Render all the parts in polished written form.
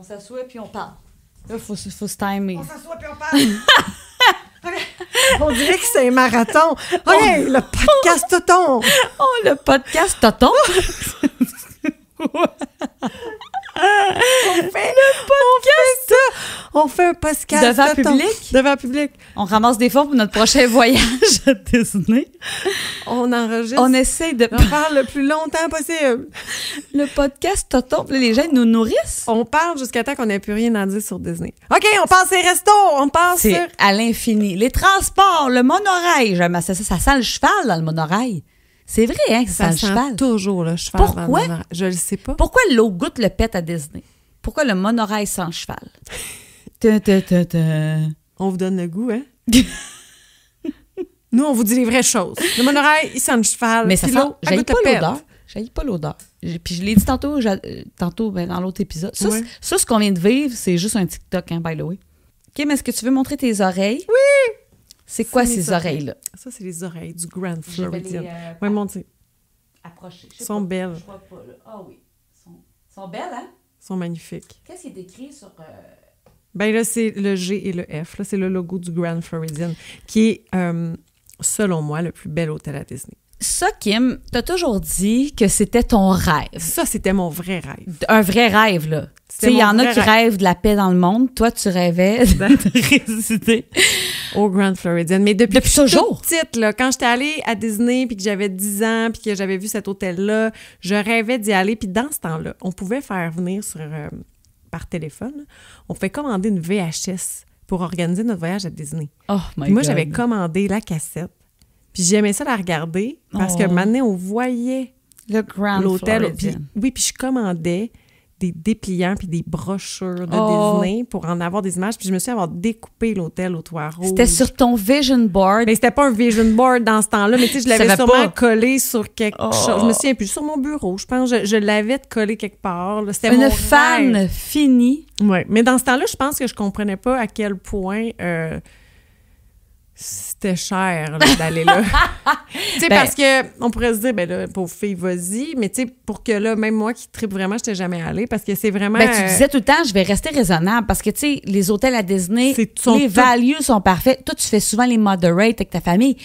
s'assoit puis on parle. Là, faut se timer. On s'assoit puis on parle. On dirait que c'est un marathon. OK, le podcast Toton. Oh, le podcast Toton. On fait un podcast devant Toton. public. Devant public. On ramasse des fonds pour notre prochain voyage à Disney. On enregistre. On essaie de... On parle le plus longtemps possible. Le podcast Toton, puis là, les gens nous nourrissent. On parle jusqu'à temps qu'on n'ait plus rien à dire sur Disney. OK, on passe les restos. On passe sur... C'est à l'infini. Les transports, le monorail. Ça sent le cheval dans le monorail. C'est vrai, hein, que ça sent le cheval. Toujours le cheval. Pourquoi? Dans le monorail. Je le sais pas. Pourquoi l'eau goûte le pet à Disney? Pourquoi le monorail sent cheval? On vous donne le goût, hein? Nous, on vous dit les vraies choses. Le monorail, il sent le cheval. Mais ça puis sent... l'eau, elle J'haïs goûte pas le pet. l'odeur. J'haïs pas l'odeur. Puis je l'ai dit tantôt dans l'autre épisode. Ça, Ouais. ça, ce qu'on vient de vivre, c'est juste un TikTok, hein, by the way. Kim, est-ce que tu veux montrer tes oreilles? Oui! C'est quoi mes ces oreilles-là? Ça, c'est les oreilles du Grand Je vais Floridian. les, Oui, montre. approcher. Elles sont belles. Je vois pas, là. Ah oui. Elles sont belles, hein? Elles sont magnifiques. Qu'est-ce qui est écrit sur... Ben là, c'est le G et le F. Là, c'est le logo du Grand Floridian, qui est, selon moi, le plus bel hôtel à Disney. Ça, Kim, t'as toujours dit que c'était ton rêve. Ça, c'était mon vrai rêve. Un vrai rêve, là. Tu sais, il y mon en a vrai qui rêve. rêvent de la paix dans le monde. Toi, tu rêvais de résider. Au Grand Floridian. Mais depuis que je suis toujours? toute petite, là, quand j'étais allée à Disney, puis que j'avais 10 ans, puis que j'avais vu cet hôtel-là, je rêvais d'y aller. Puis dans ce temps-là, on pouvait faire venir par téléphone, là, on pouvait commander une VHS pour organiser notre voyage à Disney. Oh my Puis moi, God. j'avais commandé la cassette. Puis j'aimais ça la regarder parce que maintenant, on voyait Le Grand l'hôtel. Floridian. Puis, oui, puis je commandais des dépliants puis des brochures de Oh. Disney pour en avoir des images. Puis je me suis avoir découpé l'hôtel au toit rouge. C'était sur ton vision board. Mais c'était pas un vision board dans ce temps-là, mais tu sais, je Tu l'avais savais sûrement pas. collé sur quelque Oh. chose. Je me souviens plus, sur mon bureau. Je pense que je l'avais collé quelque part. Là. C'était Une mon fan rêve. finie. Ouais. Mais dans ce temps-là, je pense que je comprenais pas à quel point c'était cher là, d'aller là. Tu sais, Ben- parce que on pourrait se dire, ben là, pauvre fille, vas-y. Mais tu sais, pour que là, même moi qui tripe vraiment, je n'étais jamais allée parce que c'est vraiment... Ben, tu disais tout le temps, je vais rester raisonnable parce que, tu sais, les hôtels à Disney, sont les tout- values sont parfaits. Toi, tu fais souvent les moderate avec ta famille.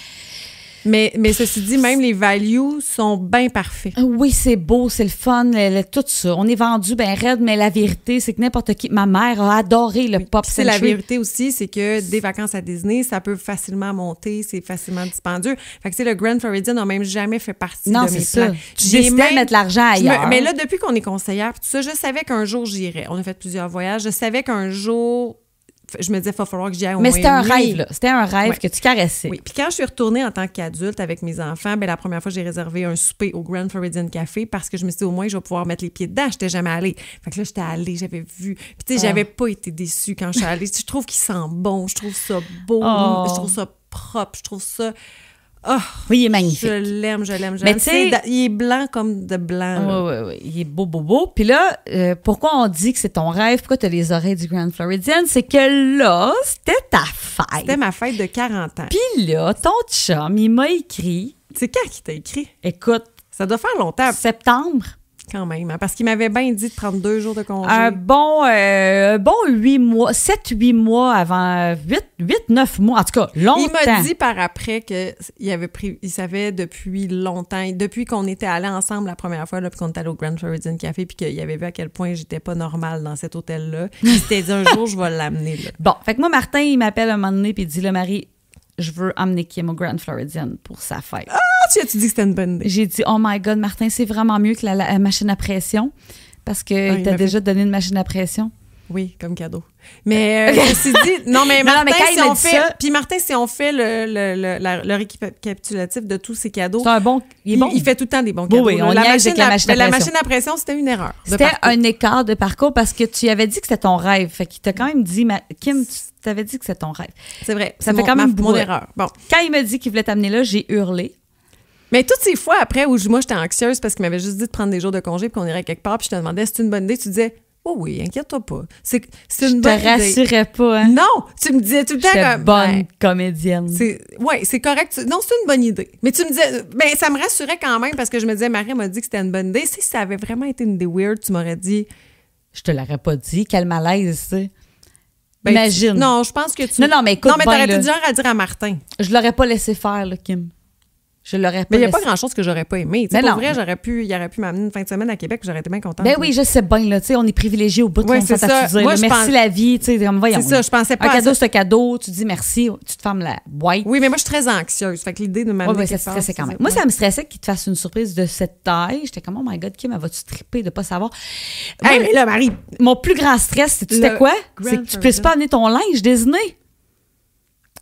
Mais ceci dit, même les values sont bien parfaits. Oui, c'est beau, c'est le fun, tout ça. On est vendu ben raide, mais la vérité, c'est que n'importe qui... Ma mère a adoré le Pop Puis c'est la Century. vérité aussi, c'est que des vacances à Disney, ça peut facilement monter, c'est facilement dispendieux. Fait que tu sais, le Grand Floridian n'a même jamais fait partie Non, de c'est mes ça. plans. Tu décidais de mettre l'argent ailleurs. Mais là, depuis qu'on est conseillère, puis tout ça, je savais qu'un jour j'irais. On a fait plusieurs voyages. Je savais qu'un jour, je me disais, il va falloir que j'y aille au Mais moins c'était un une rêve, nuit. là. C'était un rêve Ouais. que tu caressais. Oui. Puis quand je suis retournée en tant qu'adulte avec mes enfants, ben la première fois, j'ai réservé un souper au Grand Floridian Café parce que je me suis dit, au moins, je vais pouvoir mettre les pieds dedans. Je n'étais jamais allée. Fait que là, j'étais allée, j'avais vu. Puis tu sais, j'avais pas été déçue quand je suis allée. Je trouve qu'il sent bon, je trouve ça beau, Oh. je trouve ça propre, je trouve ça... Oh, Oui, il est magnifique. je l'aime, je l'aime, je Mais l'aime. tu sais- Il est blanc comme de blanc. là. Oui. Il est beau, beau, beau. Puis là, pourquoi on dit que c'est ton rêve? Pourquoi tu as les oreilles du Grand Floridian? C'est que là, c'était ta fête. C'était ma fête de 40 ans. Puis là, ton chum, il m'a écrit, C'est quand qu'il t'a écrit? écoute, Ça doit faire longtemps septembre, quand même, hein, parce qu'il m'avait bien dit de prendre 2 jours de congé. un bon 8 mois, 7-8 mois avant, 8-9 mois, en tout cas, longtemps. Il m'a dit par après qu'il savait depuis longtemps, depuis qu'on était allés ensemble la première fois, là, puis qu'on était allé au Grand Floridian Café, puis qu'il avait vu à quel point j'étais pas normale dans cet hôtel-là. Il s'était dit un jour, je vais l'amener là. Bon, fait que moi, Martin, il m'appelle un moment donné, puis il dit, là, Marie, je veux emmener Kim au Grand Floridian pour sa fête. Ah, tu as-tu dit que c'était une bonne idée? J'ai dit, oh my God, Martin, c'est vraiment mieux que la machine à pression. Parce que il t'as m'a déjà donné une machine à pression. Oui, comme cadeau. Mais ceci dit, non, mais Non, Martin, mais quand il si m'a on dit fait, ça- puis Martin, si on fait le récapitulatif de tous ses cadeaux, C'est un bon. Il est bon. il fait tout le temps des bons Oui, cadeaux. oui, là. on niaise avec la machine à la pression. machine à pression, c'était une erreur. de C'était parcours. un écart de parcours parce que tu avais dit que c'était ton rêve. Fait qu'il t'a quand même dit, Kim, tu t'avais dit que c'était ton rêve. C'est vrai. Ça c'est fait quand même mon beaucoup. erreur. Bon. Quand il m'a dit qu'il voulait t'amener là, j'ai hurlé. Mais toutes ces fois après où moi, j'étais anxieuse parce qu'il m'avait juste dit de prendre des jours de congé puis qu'on irait quelque part, puis je te demandais si c'est une bonne idée, tu disais, oh oui, inquiète-toi pas. C'est Je une te bonne idée. rassurais pas, hein? Non, tu me disais tout le temps J'étais comme, bonne ben, comédienne. c'est correct. Non, c'est une bonne idée. Mais tu me disais, ben, ça me rassurait quand même parce que je me disais, Marie m'a dit que c'était une bonne idée. Si ça avait vraiment été une idée weird, tu m'aurais dit, Je te l'aurais pas dit. Quel malaise, tu sais. Ben, Imagine. Non, je pense que tu... Non, mais écoute, non, mais t'aurais ben, été du genre à dire à Martin. Je l'aurais pas laissé faire, là, Kim. Je l'aurais pas Mais il n'y a laissé. pas grand-chose que j'aurais pas aimé. Mais Pour non. vrai, il aurait pu m'amener une fin de semaine à Québec, j'aurais été bien contente. Ben oui, je sais bien, là, tu sais, on est privilégiés au bout de Ouais, on c'est s'entend ça. dire, Moi, là, je merci pense- la vie, tu sais, comme voyons. C'est ça, je pensais pas Un à cadeau, ça. c'est un cadeau, tu dis merci, tu te fermes la boîte. Oui, mais moi, je suis très anxieuse. Fait que l'idée de m'amener Ouais, ça te quelque part, stressait quand c'est même. Moi, ouais. ça me stressait qu'il te fasse une surprise de cette taille. J'étais comme, oh my God, Kim, elle va-tu triper de pas savoir? Hey, Moi, mais là, Marie, mon plus grand stress, tu sais Le quoi? Grand C'est que tu puisses Floridian. pas amener ton linge Disney.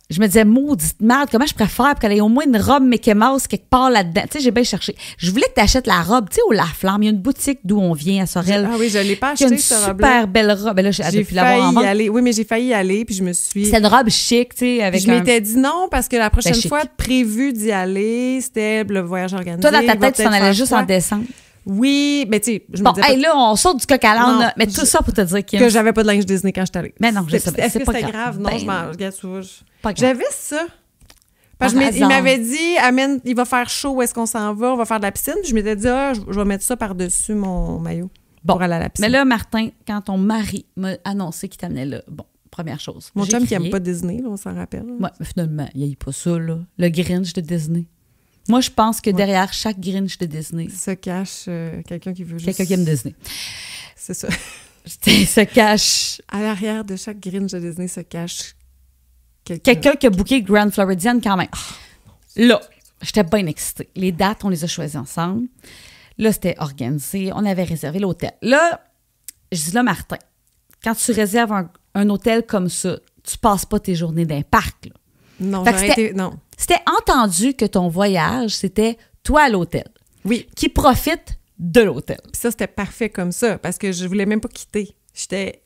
Je me disais, maudite merde, comment je préfère pour qu'elle ait au moins une robe Mickey Mouse quelque part là-dedans. Tu sais, j'ai bien cherché. Je voulais que tu achètes la robe, tu sais, au La Flamme. Il y a une boutique d'où on vient à Sorel. ah oui, je l'ai pas qui a acheté, une ce robe-là. super belle robe. Ben là, j'ai J'ai pu l'avoir en failli y vente. aller. Oui, mais j'ai failli y aller, puis je me suis... C'est une robe chic, tu sais, avec Je m'étais dit non, parce que la prochaine chic. fois prévu d'y aller, c'était le voyage organisé. Toi, dans ta il va tête, tu t'en peut-être allais faire juste froid. en décembre. Oui, mais tu sais, je Bon, me disais hey, là, on sort du coq à l'âne, Non, là. Mais tout ça pour te dire, Kim. que j'avais pas de linge Disney quand j'étais allée. Mais non, je sais, Est-ce c'est que pas c'était grave. grave? Non, Ben, je m'en... Regarde, tu vois, pas grave. j'avais ça. Parce que Par il hasard. m'avait dit, amène, il va faire chaud, où est-ce qu'on s'en va? On va faire de la piscine. Puis je m'étais dit, je vais mettre ça par-dessus mon maillot Bon, pour aller à la piscine. mais là, Martin, quand ton mari m'a annoncé qu'il t'amenait là, bon, première chose. Mon j'ai chum qui crié. aime pas Disney, là, on s'en rappelle. Ouais, mais finalement, il n'y a pas ça, là. Le Grinch de Disney. Moi, je pense que derrière chaque Grinch de Disney, Se cache quelqu'un qui veut juste... quelqu'un qui aime Disney. C'est ça. Se cache À l'arrière de chaque Grinch de Disney se cache quelqu'un qui a booké Grand Floridian quand même. Là, j'étais bien excitée. Les dates, on les a choisies ensemble. Là, c'était organisé. On avait réservé l'hôtel. Là, je dis là, Martin, quand tu réserves un hôtel comme ça, tu passes pas tes journées d'un parc, là. Non, Fait que j'aurais été... Non. C'était entendu que ton voyage, c'était toi à l'hôtel, Oui. qui profite de l'hôtel. Puis ça, c'était parfait comme ça, parce que je voulais même pas quitter. J'étais...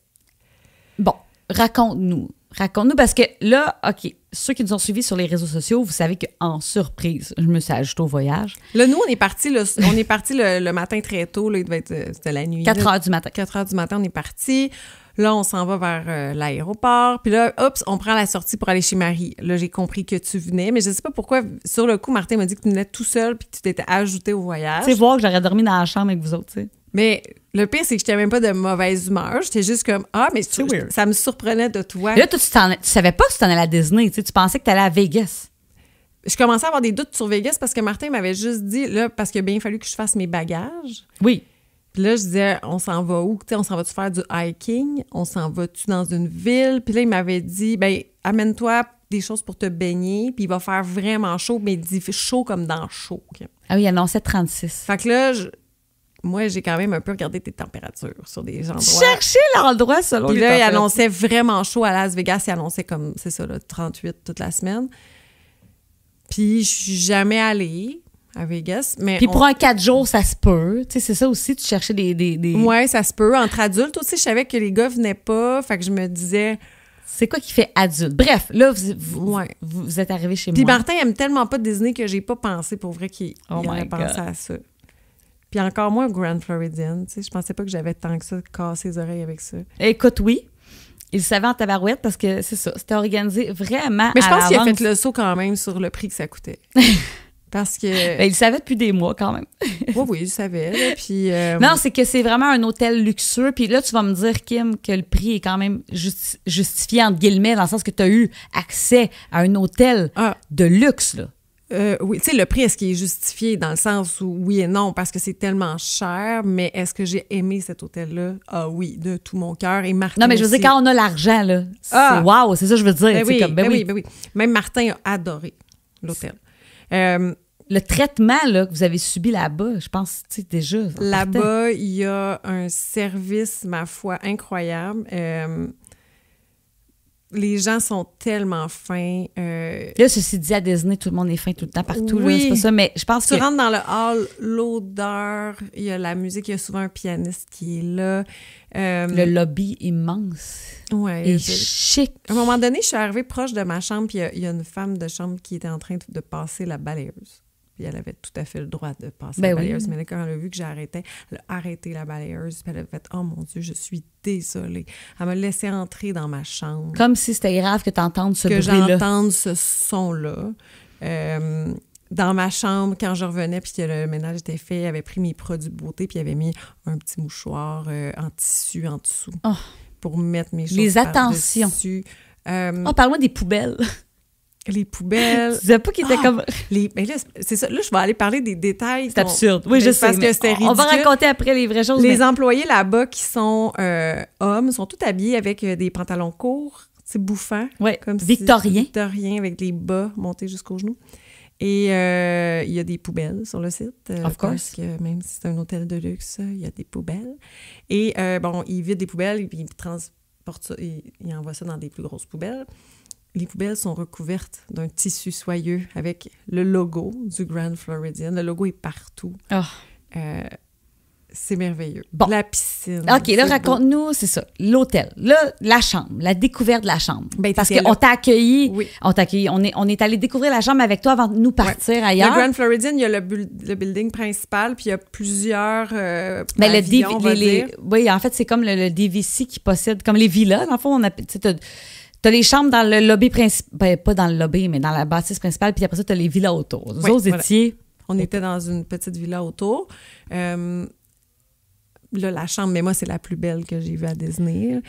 Bon, raconte-nous. Raconte-nous, parce que là, OK, ceux qui nous ont suivis sur les réseaux sociaux, vous savez qu'en surprise, je me suis ajoutée au voyage. Là, nous, on est partis le matin très tôt. Là, il devait être... C'était la nuit. 4 heures du matin. 4 heures du matin, on est partis. Là, on s'en va vers l'aéroport. Puis là, oups, on prend la sortie pour aller chez Marie. Là, j'ai compris que tu venais. Mais je sais pas pourquoi, sur le coup, Martin m'a dit que tu venais tout seul puis que tu t'étais ajouté au voyage. Tu sais, voir que j'aurais dormi dans la chambre avec vous autres, tu sais. Mais le pire, c'est que j'étais même pas de mauvaise humeur. J'étais juste comme, mais C'est weird. ça me surprenait de toi. Et là, toi, tu savais pas que tu t'en allais à Disney, tu sais, tu pensais que tu allais à Vegas. Je commençais à avoir des doutes sur Vegas parce que Martin m'avait juste dit, là, parce qu'il a bien fallu que je fasse mes bagages. Oui. Puis là, je disais, on s'en va où? Tu sais, on s'en va-tu faire du hiking? On s'en va-tu dans une ville? Puis là, il m'avait dit, ben amène-toi des choses pour te baigner, puis il va faire vraiment chaud, mais il dit chaud comme dans chaud. OK? Ah oui, il annonçait 36. Fait que là, moi, j'ai quand même un peu regardé tes températures sur des endroits. Cherchez l'endroit selon Puis les là, il températures. annonçait vraiment chaud à Las Vegas. Il annonçait comme, c'est ça, là, 38 toute la semaine. Puis je suis jamais allée à Vegas. Mais Puis pour un 4 jours, ça se peut. Tu sais, c'est ça aussi, tu cherchais des... Ouais, ça se peut. Entre adultes aussi, je savais que les gars venaient pas. Fait que je me disais... C'est quoi qui fait adulte? Bref, là, Ouais. vous êtes arrivé chez Puis moi. Martin aime tellement pas Disney que j'ai pas pensé pour vrai qu'il Oh il my aurait pensé God. à ça. Puis encore moins au Grand Floridian. Tu sais, je pensais pas que j'avais tant que ça cassé les oreilles avec ça. Écoute, oui. Il le savait en tabarouette parce que c'est ça. C'était organisé vraiment Mais je à pense qu'il a l'avance. fait le saut quand même sur le prix que ça coûtait. Parce que... Ben, il le savait depuis des mois quand même. Oui, il savait. Là, puis, Non, c'est que c'est vraiment un hôtel luxueux. Puis là, tu vas me dire, Kim, que le prix est quand même justifié, entre guillemets, dans le sens que tu as eu accès à un hôtel de luxe, là. Oui, tu sais, le prix, est-ce qu'il est justifié dans le sens où oui et non, parce que c'est tellement cher, mais est-ce que j'ai aimé cet hôtel-là? Ah oui, de tout mon cœur. Et Martin Non, mais je veux dire, aussi. quand on a l'argent, là, c'est Ah! wow, c'est ça que je veux dire. Ben C'est oui, comme, ben oui, ben oui. Même Martin a adoré l'hôtel. Le traitement là, que vous avez subi là-bas, je pense, tu sais, déjà. en partant. Là-bas, il y a un service, ma foi, incroyable. Les gens sont tellement fins. Là, ceci dit, à Disney, tout le monde est fin tout le temps, partout. Oui. Là, c'est pas ça, mais je pense Tu que... rentres dans le hall, l'odeur, il y a la musique, il y a souvent un pianiste qui est là. Le lobby immense Ouais, et chic. À un moment donné, je suis arrivée proche de ma chambre, puis il y a une femme de chambre qui était en train de passer la balayeuse. Puis elle avait tout à fait le droit de passer Ben la oui. balayeuse. Mais là, quand elle a vu que j'arrêtais, elle a arrêté la balayeuse. Puis elle a fait « Oh mon Dieu, je suis désolée. » Elle m'a laissé entrer dans ma chambre. Comme si c'était grave que tu entendes ce que bruit-là. j'entende ce son-là. dans ma chambre, quand je revenais puis que le ménage était fait, il avait pris mes produits de beauté puis il avait mis un petit mouchoir en tissu en dessous pour mettre mes choses Les attentions. par-dessus. Parle-moi des poubelles. Les poubelles. Tu disais pas qu'ils étaient comme... Mais là, c'est ça. Là, je vais aller parler des détails. C'est absurde. Oui, je sais. Parce que c'était ridicule. On va raconter après les vraies choses. Les employés là-bas qui sont hommes sont tous habillés avec des pantalons courts, c'est bouffant. Oui, comme victorien. Victorien, avec les bas montés jusqu'aux genoux. Et il y a des poubelles sur le site. Of course. Parce que même si c'est un hôtel de luxe, il y a des poubelles. Et ils vident des poubelles et puis ils transportent ça, ils envoient ça dans des plus grosses poubelles. Les poubelles sont recouvertes d'un tissu soyeux avec le logo du Grand Floridian. Le logo est partout. C'est merveilleux. Bon. La piscine. OK, là, raconte-nous, c'est ça, l'hôtel. Là, la chambre, la découverte de la chambre. Ben, parce qu'on t'a accueilli. Oui. On t'a accueilli. On est allé découvrir la chambre avec toi avant de nous partir ailleurs. Le Grand Floridian, il y a le building principal, puis il y a plusieurs pavillons, oui, en fait, c'est comme le DVC qui possède, comme les villas, dans le fond, t'as les chambres dans le lobby principal, ben, pas dans le lobby, mais dans la bâtisse principale, puis après ça, t'as les villas autour. Vous autres étiez... On était dans une petite villa autour. Là, la chambre, mais moi, c'est la plus belle que j'ai vue à Disney.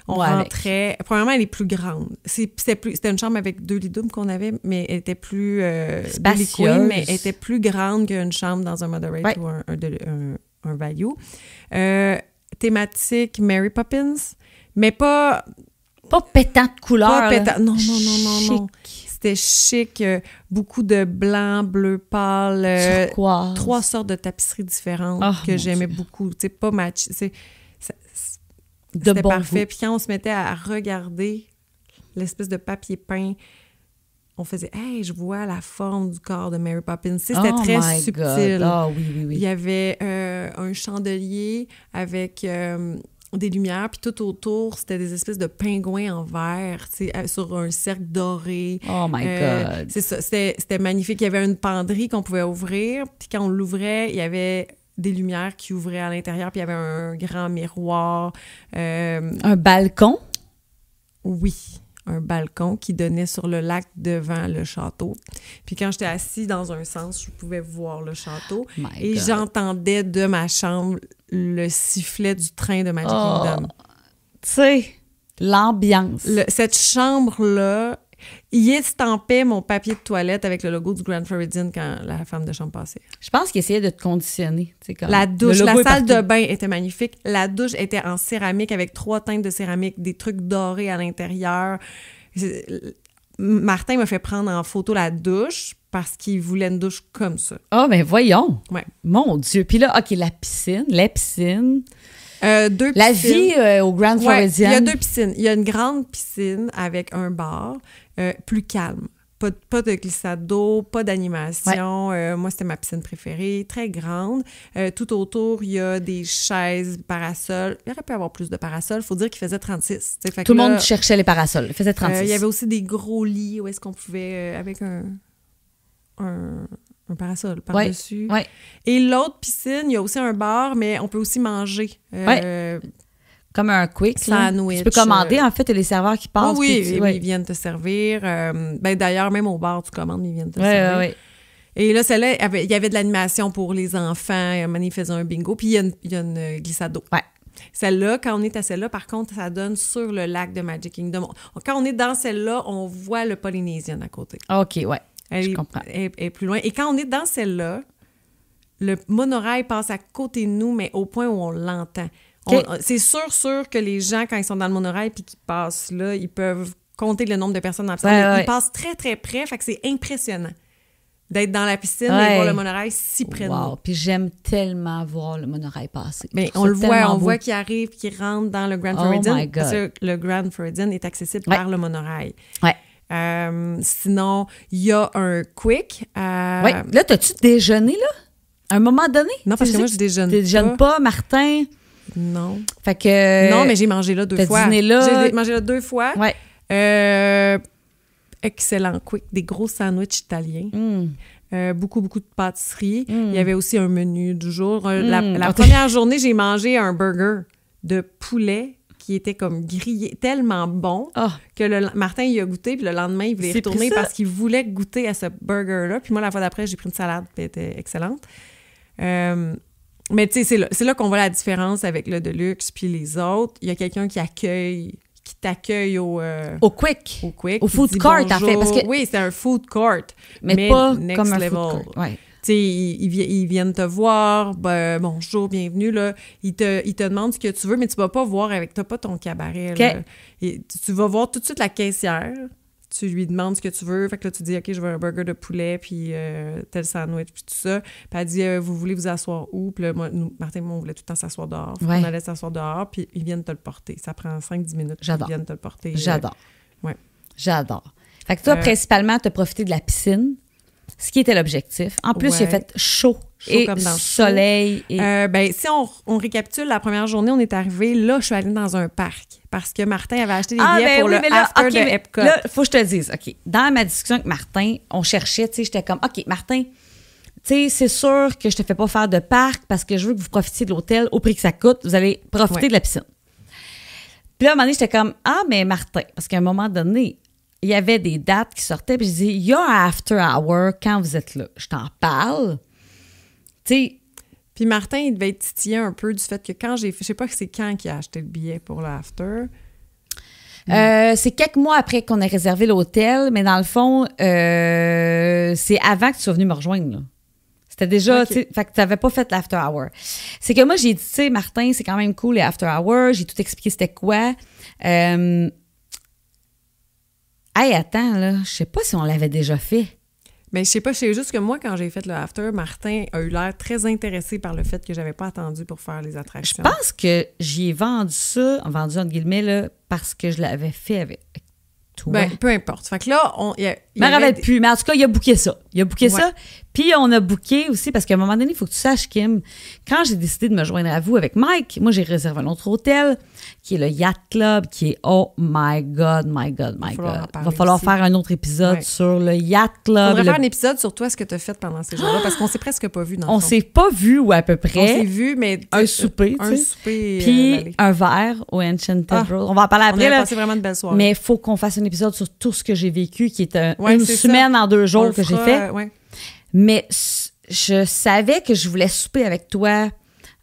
On rentrait... Premièrement, elle est plus grande. C'était une chambre avec 2 lits doubles qu'on avait, mais elle était plus... spacieuse. Mais elle était plus grande qu'une chambre dans un Moderate ou un Value. Thématique Mary Poppins, mais pas... Pas pétant de couleur. Pas pétant. Non. Chic. C'était chic. Beaucoup de blanc, bleu pâle. 3 sortes de tapisseries différentes que j'aimais beaucoup. Tu sais, pas match. C'était parfait. Puis quand on se mettait à regarder l'espèce de papier peint, on faisait « Hey, je vois la forme du corps de Mary Poppins. » Tu sais, c'était très subtil. Oui. Il y avait un chandelier avec... des lumières, puis tout autour, c'était des espèces de pingouins en verre, tu sais, sur un cercle doré. Oh my God! C'est ça, c'était magnifique. Il y avait une penderie qu'on pouvait ouvrir, puis quand on l'ouvrait, il y avait des lumières qui ouvraient à l'intérieur, puis il y avait un grand miroir. Un balcon? Oui, un balcon qui donnait sur le lac devant le château. Puis quand j'étais assise dans un sens, je pouvais voir le château. Et j'entendais de ma chambre le sifflet du train de Magic Kingdom. Tu sais, l'ambiance. Cette chambre-là, il estampait mon papier de toilette avec le logo du Grand Floridian quand la femme de chambre passait. Je pense qu'il essayait de te conditionner. Comme la douche, la salle de bain était magnifique. La douche était en céramique avec 3 teintes de céramique, des trucs dorés à l'intérieur. Martin m'a fait prendre en photo la douche parce qu'il voulait une douche comme ça. Ah, ben voyons! Ouais. Mon Dieu! Puis là, OK, la piscine. 2 piscines. La vie au Grand Floridian. Il y a 2 piscines. Il y a une grande piscine avec un bar plus calme. Pas de glissade d'eau, pas d'animation. Moi, c'était ma piscine préférée, très grande. Tout autour, il y a des chaises, parasols. Il aurait pu y avoir plus de parasols. Il faut dire qu'il faisait 36. Fait Tout le monde cherchait les parasols. Il faisait 36. Il y avait aussi des gros lits où est-ce qu'on pouvait, avec un parasol par-dessus. Ouais. Et l'autre piscine, il y a aussi un bar, mais on peut aussi manger. Comme un quick sandwich. Tu peux commander, en fait, les serveurs qui passent. Ils viennent te servir. D'ailleurs, même au bar, tu commandes, ils viennent te servir. Oui. Et là, celle-là, il y avait de l'animation pour les enfants. Ils faisaient un bingo. Puis il y a une glissade d'eau. Ouais. Celle-là, quand on est à celle-là, par contre, ça donne sur le lac de Magic Kingdom. Quand on est dans celle-là, on voit le Polynesian à côté. OK, ouais. Je comprends. Elle est plus loin. Et quand on est dans celle-là, le monorail passe à côté de nous, mais au point où on l'entend. Okay. C'est sûr que les gens, quand ils sont dans le monorail puis qu'ils passent là, ils peuvent compter le nombre de personnes dans la piscine. Ils passent très, très près, fait que c'est impressionnant d'être dans la piscine et voir le monorail si près de nous. Puis j'aime tellement voir le monorail passer. Mais on le voit, on voit qu'il arrive, qu'il rentre dans le Grand Floridian. My God. Parce que le Grand Floridian est accessible par le monorail. Ouais. Sinon, il y a un quick. Oui. Là, t'as-tu déjeuné, là? À un moment donné? Non, parce que moi, je déjeune pas. Tu déjeunes pas, Martin? Non. Fait que... Non, mais j'ai mangé là 2 fois. T'as dîné là? J'ai mangé là 2 fois. Ouais. Excellent quick. Des gros sandwichs italiens. Beaucoup de pâtisseries. Il y avait aussi un menu du jour. La première journée, j'ai mangé un burger de poulet qui était comme grillé, tellement bon que Martin, il a goûté, puis le lendemain, il voulait y retourner parce qu'il voulait goûter à ce burger-là. Puis moi, la fois d'après, j'ai pris une salade, puis elle était excellente. Mais tu sais, c'est là qu'on voit la différence avec le Deluxe puis les autres. Il y a quelqu'un qui t'accueille au Quick. Au food court, en fait. Parce que... Oui, c'est un food court. Mais pas next comme un level. food court. Ouais. Tu sais, ils viennent te voir, bonjour, bienvenue, là. Ils te demandent ce que tu veux, mais tu vas pas voir t'as pas ton cabaret, okay. Là. Et tu vas voir tout de suite la caissière. Tu lui demandes ce que tu veux. Fait que là, tu dis, OK, je veux un burger de poulet, puis tel sandwich, puis tout ça. Puis elle dit, vous voulez vous asseoir où? Puis là, Martin et moi, on voulait tout le temps s'asseoir dehors. Ouais. On allait s'asseoir dehors, puis ils viennent te le porter. Ça prend 5-10 minutes. J'adore. Ils viennent te le porter. J'adore. Ouais. J'adore. Fait que toi, principalement, tu as profité de la piscine, ce qui était l'objectif. En plus, il a fait chaud et comme dans soleil. Et... si on récapitule, la première journée, on est arrivé, là, je suis allée dans un parc parce que Martin avait acheté des billets pour le after de Epcot. Là, il faut que je te le dise, OK. Dans ma discussion avec Martin, on cherchait, tu sais, j'étais comme, OK, Martin, tu sais, c'est sûr que je te fais pas faire de parc parce que je veux que vous profitiez de l'hôtel au prix que ça coûte. Vous allez profiter de la piscine. Puis là, à un moment donné, j'étais comme, mais Martin, parce qu'à un moment donné, il y avait des dates qui sortaient, puis je dis, il y a un after hour quand vous êtes là. Je t'en parle. Tu sais. Puis Martin, il devait être titillé un peu du fait que quand j'ai fait, je sais pas c'est quand qu'il a acheté le billet pour l'after. C'est quelques mois après qu'on ait réservé l'hôtel, mais dans le fond, c'est avant que tu sois venu me rejoindre, là. C'était déjà, tu sais, fait que tu n'avais pas fait l'after hour. C'est que moi, j'ai dit, tu sais, Martin, c'est quand même cool les after hours. J'ai tout expliqué c'était quoi. Hey, attends, là, je sais pas si on l'avait déjà fait. Mais je sais pas, je sais juste que moi, quand j'ai fait le after, Martin a eu l'air très intéressé par le fait que j'avais pas attendu pour faire les attractions. Je pense que j'y ai vendu ça, vendu entre guillemets, là, parce que je l'avais fait avec toi. Peu importe. Fait que là, je me rappelle plus, mais en tout cas, il a booké ça. Ça. Puis on a booké aussi, parce qu'à un moment donné, il faut que tu saches, Kim, quand j'ai décidé de me joindre à vous avec Mike, moi, j'ai réservé un autre hôtel, qui est le Yacht Club, qui est, oh my God. Il va falloir faire un autre épisode sur le Yacht Club. Il faudrait faire un épisode sur toi, ce que tu as fait pendant ces jours-là, parce qu'on s'est presque pas vu dans le fond. On s'est pas vu, ou à peu près. On s'est vu, mais... Un souper, tu sais. Un souper. Puis un verre au Enchanted Road. On va en parler après. On a passé vraiment de belles soirées. Mais il faut qu'on fasse un épisode sur tout ce que j'ai vécu, qui est une semaine en 2 jours que j'ai fait. Mais je savais que je voulais souper avec toi,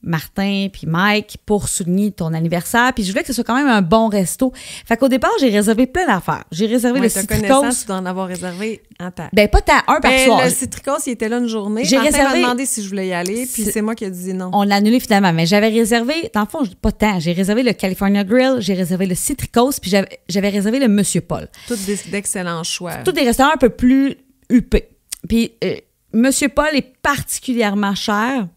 Martin puis Mike, pour souligner ton anniversaire. Puis je voulais que ce soit quand même un bon resto. Fait qu'au départ, j'ai réservé plein d'affaires. J'ai réservé le Citricos. Tu dois en avoir réservé en temps. Pas tant, un par soir. Le Citricos, il était là une journée. Martin m'a demandé si je voulais y aller, puis c'est moi qui ai dit non. On l'a annulé finalement, mais j'avais réservé, dans le fond, pas tant. J'ai réservé le California Grill, j'ai réservé le Citricos, puis j'avais réservé le Monsieur Paul. Tous d'excellents choix. Tous des restaurants un peu plus huppés. Puis Monsieur Paul est particulièrement cher.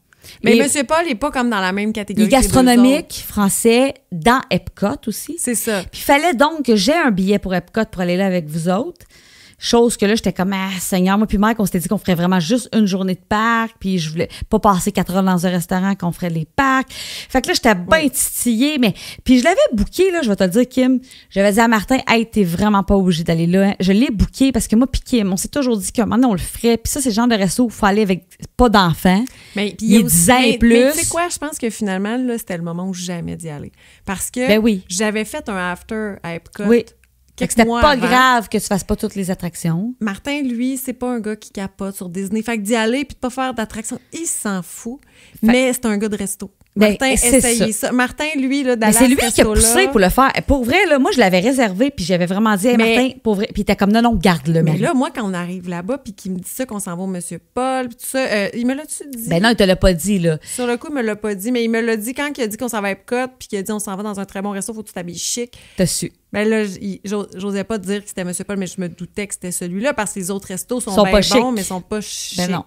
Mais Monsieur Paul n'est pas comme dans la même catégorie. Il est gastronomique, français, dans Epcot aussi. C'est ça. Puis il fallait donc que j'ai un billet pour Epcot pour aller là avec vous autres. Chose que là, j'étais comme, Seigneur, moi puis Mike, on s'était dit qu'on ferait vraiment juste une journée de parc, puis je voulais pas passer 4 heures dans un restaurant, qu'on ferait les parcs. Fait que là, j'étais bien titillée, mais... Puis je l'avais booké, là, je vais te le dire, Kim. J'avais dit à Martin, hey, t'es vraiment pas obligé d'aller là. Hein. Je l'ai booké parce que moi puis Kim, on s'est toujours dit qu'un moment donné, on le ferait. Puis ça, c'est le genre de resto où il faut aller avec pas d'enfants. Mais il est 10 ans et plus. Mais tu sais quoi, je pense que finalement, là, c'était le moment où jamais d'y aller. Parce que j'avais fait un after à Epcot. Oui. C'était pas avant. grave que tu fasses pas toutes les attractions. Martin, lui, c'est pas un gars qui capote sur Disney. Fait que d'y aller puis de pas faire d'attractions, il s'en fout. Mais c'est un gars de resto. Martin, essayez ça. Martin, lui, là, d'aller à ce resto-là... Mais c'est lui qui a poussé pour le faire. Pour vrai, là, moi, je l'avais réservé, puis j'avais vraiment dit, Martin, pour vrai. Puis il était comme, non, garde-le. Mais là, moi, quand on arrive là-bas, puis qu'il me dit ça, qu'on s'en va au Monsieur Paul, puis tout ça, il me l'a-tu dit? Ben non, il te l'a pas dit, là. Sur le coup, il me l'a pas dit, mais il me l'a dit quand il a dit qu'on s'en va à Epcot, puis qu'il a dit on s'en va dans un très bon resto, faut que tu t'habilles chic. T'as su. Ben là, j'osais pas te dire que c'était Monsieur Paul, mais je me doutais que c'était celui-là, parce que les autres restos sont bien bons, mais sont pas chics. Ben non.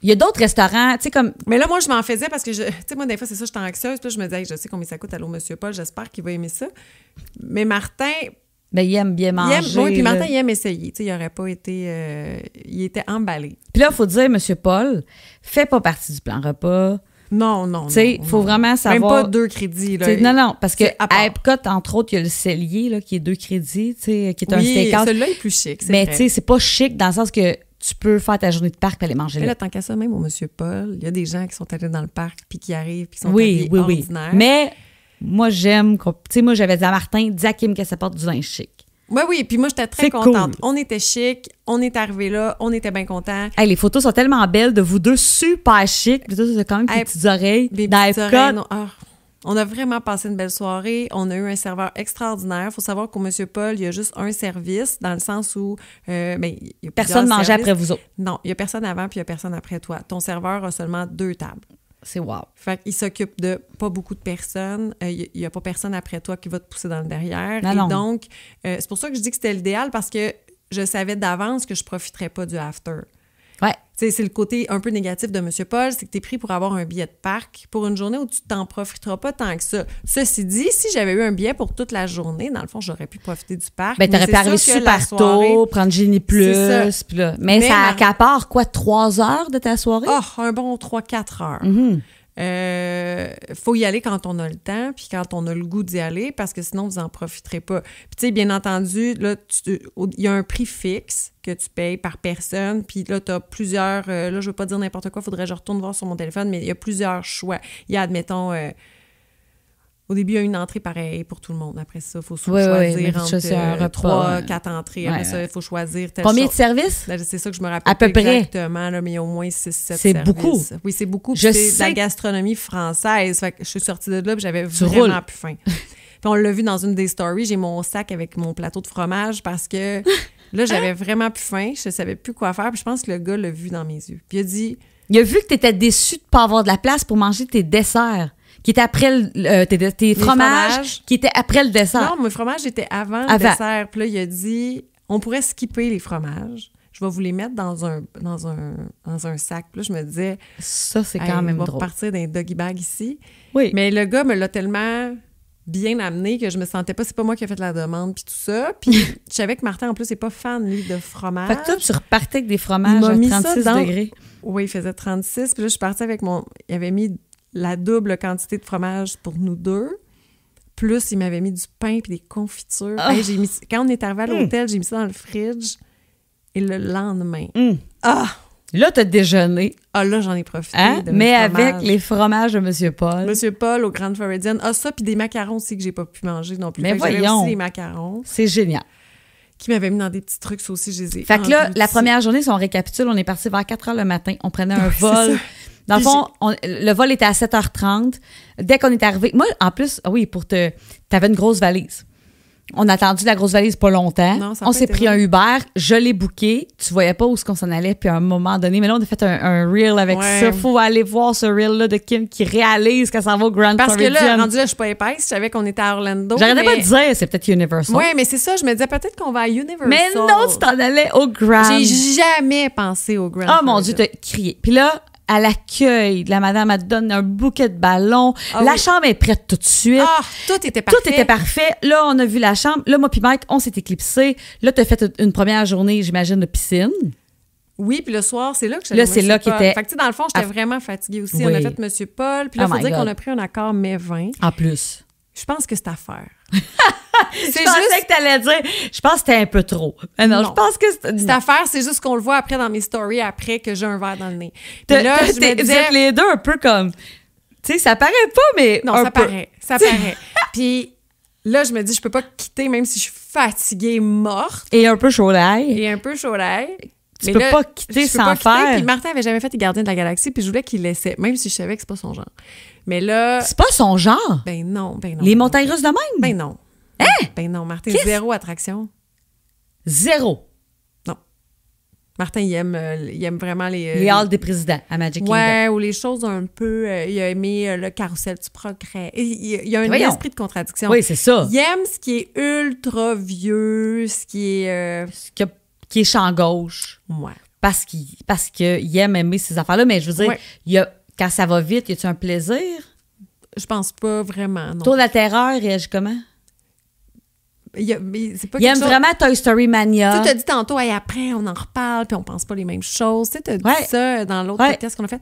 Il y a d'autres restaurants, tu sais, comme... Mais là, moi, je m'en faisais parce que, tu sais, moi, des fois, c'est ça, je suis anxieuse. Puis là, je me disais, je sais combien ça coûte aller au Monsieur Paul. J'espère qu'il va aimer ça. Mais Martin... Ben, il aime bien manger. Oui, puis Martin, il aime essayer. Tu sais, il n'aurait pas été... il était emballé. Puis là, il faut dire, Monsieur Paul fait pas partie du plan repas. Non. Tu sais, il faut vraiment savoir... Même pas 2 crédits, là. Non, parce que à Epcot, entre autres, il y a le cellier, là, qui est 2 crédits, tu sais, qui est un steakhouse. Oui, celui-là est plus chic, c'est mais vrai. Tu sais, c'est pas chic dans le sens que tu peux faire ta journée de parc et aller manger là. là. Tant qu'à ça, même au Monsieur Paul, il y a des gens qui sont allés dans le parc puis qui arrivent puis qui sont habillés ordinaires. Mais Moi, j'aime... Tu sais, moi, j'avais dit à Martin, dis à Kim qu'elle se porte du linge chic. Oui, puis moi, j'étais très contente. Cool. On était chic, on est arrivé là, on était bien contents. Hey, les photos sont tellement belles de vous deux, super chic. Puis toi, c'est quand même des petites oreilles. Des petites oreilles. On a vraiment passé une belle soirée. On a eu un serveur extraordinaire. Il faut savoir qu'au Monsieur Paul, il y a juste un service, dans le sens où... il y a personne ne mangeait après vous autres. Non, il n'y a personne avant, puis il n'y a personne après toi. Ton serveur a seulement 2 tables. C'est wow. Fait qu'il s'occupe de pas beaucoup de personnes. Il n'y a pas personne après toi qui va te pousser dans le derrière. Non. Donc, c'est pour ça que je dis que c'était l'idéal, parce que je savais d'avance que je ne profiterais pas du after. Ouais. C'est le côté un peu négatif de M. Paul, c'est que tu es pris pour avoir un billet de parc pour une journée où tu t'en profiteras pas tant que ça. Ceci dit, si j'avais eu un billet pour toute la journée, dans le fond, j'aurais pu profiter du parc. Ben, t'aurais pu arriver super tôt, prendre Genie Plus. Puis là. Mais ça accapare quoi, 3 heures de ta soirée? Un bon 3-4 heures. Mm-hmm. Faut y aller quand on a le temps, puis quand on a le goût d'y aller, parce que sinon, vous n'en profiterez pas. Puis tu sais, bien entendu, là, il y a un prix fixe que tu payes par personne, puis là, tu as plusieurs... là, je veux pas dire n'importe quoi, faudrait que je retourne voir sur mon téléphone, mais il y a plusieurs choix. Il y a, admettons... au début, il y a une entrée pareille pour tout le monde. Après ça, il faut choisir entre 3-4 entrées. Après ça, il faut choisir telle Combien chose. de services? Là, c'est ça que je me rappelle à peu près. Exactement, là, mais il y a au moins 6-7 services. C'est beaucoup. Oui, c'est beaucoup. C'est de la gastronomie française. Fait que je suis sortie de là, puis j'avais vraiment plus faim. Puis on l'a vu dans une des stories, j'ai mon sac avec mon plateau de fromage parce que là, j'avais vraiment plus faim. Je savais plus quoi faire. Puis je pense que le gars l'a vu dans mes yeux. Puis il a dit... Il a vu que tu étais déçu de ne pas avoir de la place pour manger tes desserts. Qui était après tes fromages, qui était après le dessert. Non, mes fromages étaient avant le dessert. Puis là, il a dit, on pourrait skipper les fromages. Je vais vous les mettre dans un sac. Puis là, je me disais... Ça, c'est quand même drôle. On va repartir d'un doggy bag ici. Oui. Mais le gars me l'a tellement bien amené que je me sentais pas... C'est pas moi qui ai fait la demande, puis tout ça. Puis je savais que Martin, en plus, n'est pas fan, lui, de fromage. Fait que toi, tu repartais avec des fromages à 36 degrés. Oui, il faisait 36. Puis là, je suis partie avec mon... Il avait mis... la double quantité de fromage pour nous deux. Plus, il m'avait mis du pain et des confitures. Oh. Hey, quand on est arrivé à l'hôtel, j'ai mis ça dans le fridge. Et le lendemain... Là, t'as déjeuné. Là, j'en ai profité. De mais fromages. avec les fromages de M. Paul. M. Paul au Grand Floridian. Ça, puis des macarons aussi que j'ai pas pu manger non plus. Mais voyons. J'avais aussi les macarons. C'est génial. Qui m'avaient mis dans des petits trucs, ça aussi, je les ai Fait que là, la première journée, si on récapitule, on est parti vers 4 heures le matin. On prenait un vol. Dans le fond, le vol était à 7h30. Dès qu'on est arrivé... Moi, en plus, t'avais une grosse valise. On a attendu la grosse valise pas longtemps. Non, on s'est pris un Uber. Je l'ai booké. Tu voyais pas où est-ce qu'on s'en allait. Puis à un moment donné, mais là, on a fait un reel avec ça. Faut aller voir ce reel-là de Kim qui réalise qu'elle s'en va au Grand Floridian. Parce que là, rendu là, je suis pas épaisse. Je savais qu'on était à Orlando. J'arrêtais pas de dire, c'est peut-être Universal. Oui, mais c'est ça. Je me disais peut-être qu'on va à Universal. Mais non, tu t'en allais au Grand. J'ai jamais pensé au Grand. Oh mon Dieu, t'as crié. Puis là, à l'accueil, la madame, elle te donne un bouquet de ballons. La chambre est prête tout de suite. Tout était parfait. Tout était parfait. Là, on a vu la chambre. Là, moi puis Mike, on s'est éclipsés. Là, t'as fait une première journée, j'imagine, de piscine. Oui, puis le soir, c'est là que là, c'est là qu'il était... Fait que, tu sais, dans le fond, j'étais vraiment fatiguée aussi. Oui. On a fait M. Paul. Puis là, il faut dire qu'on a pris un accord mai 20. En plus. Je pense que c'est à faire. Je pensais que t'allais dire, je pense que c'était un peu trop. Non, je pense que c'est à faire, c'est juste qu'on le voit après dans mes stories, après que j'ai un verre dans le nez. Là, vous êtes les deux un peu comme, tu sais, ça paraît pas, mais non, ça paraît. Puis là, je me dis, je peux pas quitter, même si je suis fatiguée, morte. Et un peu chaud l'ail. Tu peux pas quitter sans faire. Puis Martin avait jamais fait les Gardiens de la Galaxie, puis je voulais qu'il laissait, même si je savais que c'est pas son genre. Mais là... C'est pas son genre? Ben non. Les montagnes russes de même? Ben non. Hein? Ben non, Martin, zéro attraction. Zéro? Non. Martin, il aime vraiment les halles des présidents à Magic Kingdom. Ouais, ou les choses un peu... il a aimé le carrousel du progrès. Il y a un esprit de contradiction. Oui, c'est ça. Il aime ce qui est ultra vieux, ce qui est... qui est champ gauche. Ouais. Parce qu'il aime aimer ces affaires-là. Mais je veux dire, quand ça va vite, y a-tu un plaisir? Je pense pas vraiment, non. Tour de la terreur, réagit comment? Il aime vraiment Toy Story Mania. Tu t'as dit tantôt, après, on en reparle, puis on pense pas les mêmes choses. Tu as dit ça dans l'autre podcast qu'on a fait,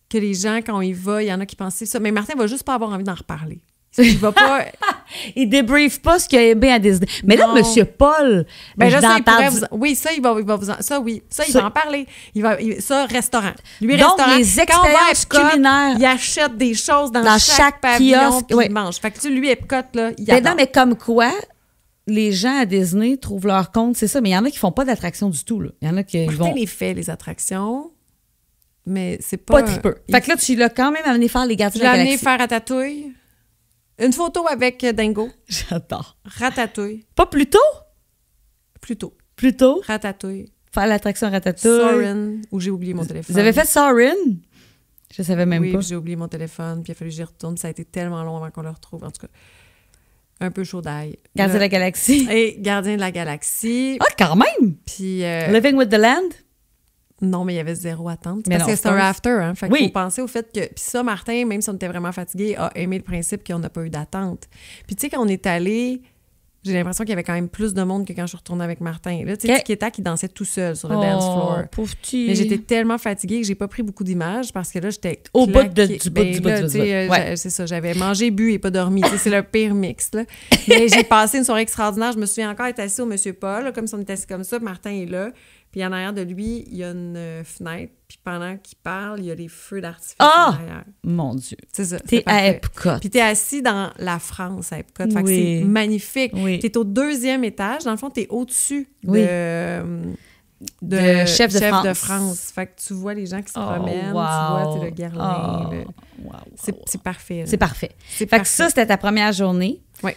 que les gens, quand on y va, il y en a qui pensaient ça. Mais Martin va juste pas avoir envie d'en reparler. Il va pas... Il débrief pas ce qu'il a aimé à Disney. Mais là, Non. Monsieur Paul, Ben là, je ça, il l'entends pourrait dire- oui, ça, il va vous en... Ça, oui. Ça, il Ça- va en parler. Ça, restaurant. Lui, Donc, restaurant. les Quand on va à expériences Epcot, culinaires. il achète des choses dans Dans chaque chaque pavillon, kiosque, puis oui. il mange. Fait que lui, Epcot, là, il Ben adore. non, mais comme quoi, les gens à Disney trouvent leur compte, c'est ça. Mais il y en a qui font pas d'attraction du tout. Là. Il y en a qui Martin vont les fait, les attractions, mais c'est pas... pas tripeux. Fait que là, tu l'as quand même amené faire les Je gardiens l'ai de la amené galaxie. faire Ratatouille. Une photo avec Dingo. J'adore. Ratatouille. Pas plus tôt? Plutôt. Plus tôt? Ratatouille. Faire l'attraction Ratatouille. Soren, où j'ai oublié mon téléphone. Vous avez fait Sorin? Je savais même oui, pas. puis j'ai oublié mon téléphone, puis il a fallu que j'y retourne. Ça a été tellement long avant qu'on le retrouve. En tout cas, un peu chaud d'ail. Gardien de la galaxie. Et Gardien de la galaxie. Ah, quand même! Puis, Living with the Land? non, mais il y avait zéro attente. Mais Parce non, que c'est un of course. after, hein. Fait qu'il Oui. faut penser au fait que... Puis ça, Martin, même si on était vraiment fatigué, a aimé le principe qu'on n'a pas eu d'attente. Puis tu sais, quand on est allé, j'ai l'impression qu'il y avait quand même plus de monde que quand je suis retournée avec Martin. Là, tu sais, Ok. Tiki Tac, il dansait tout seul sur le dance floor. Pauvre petit. Mais j'étais tellement fatiguée que j'ai pas pris beaucoup d'images parce que là, j'étais Au bout de- claquée. du bout, du bout, là, du tu sais, bout. Ouais. c'est ça, j'avais mangé, bu et pas dormi. Tu sais, c'est le pire mix, là. Mais j'ai passé une soirée extraordinaire. Je me souviens encore être assise au Monsieur Paul, là, comme si on était assis comme ça. Martin est là. Puis en arrière de lui, il y a une fenêtre. Puis pendant qu'il parle, il y a les feux d'artifice Ah! en arrière. Mon Dieu. C'est ça. T'es c'est à parfait. Epcot. Puis t'es assis dans la France à Epcot. Fait que Oui. c'est magnifique. Oui. T'es au 2e étage. Dans le fond, t'es au-dessus Oui. de chef de France. Fait que tu vois les gens qui se Oh, promènent, wow. tu vois, t'es le Guerlain. Oh, le- wow, C'est wow. c'est parfait. là. C'est parfait. C'est Fait que parfait. ça, c'était ta première journée. Oui.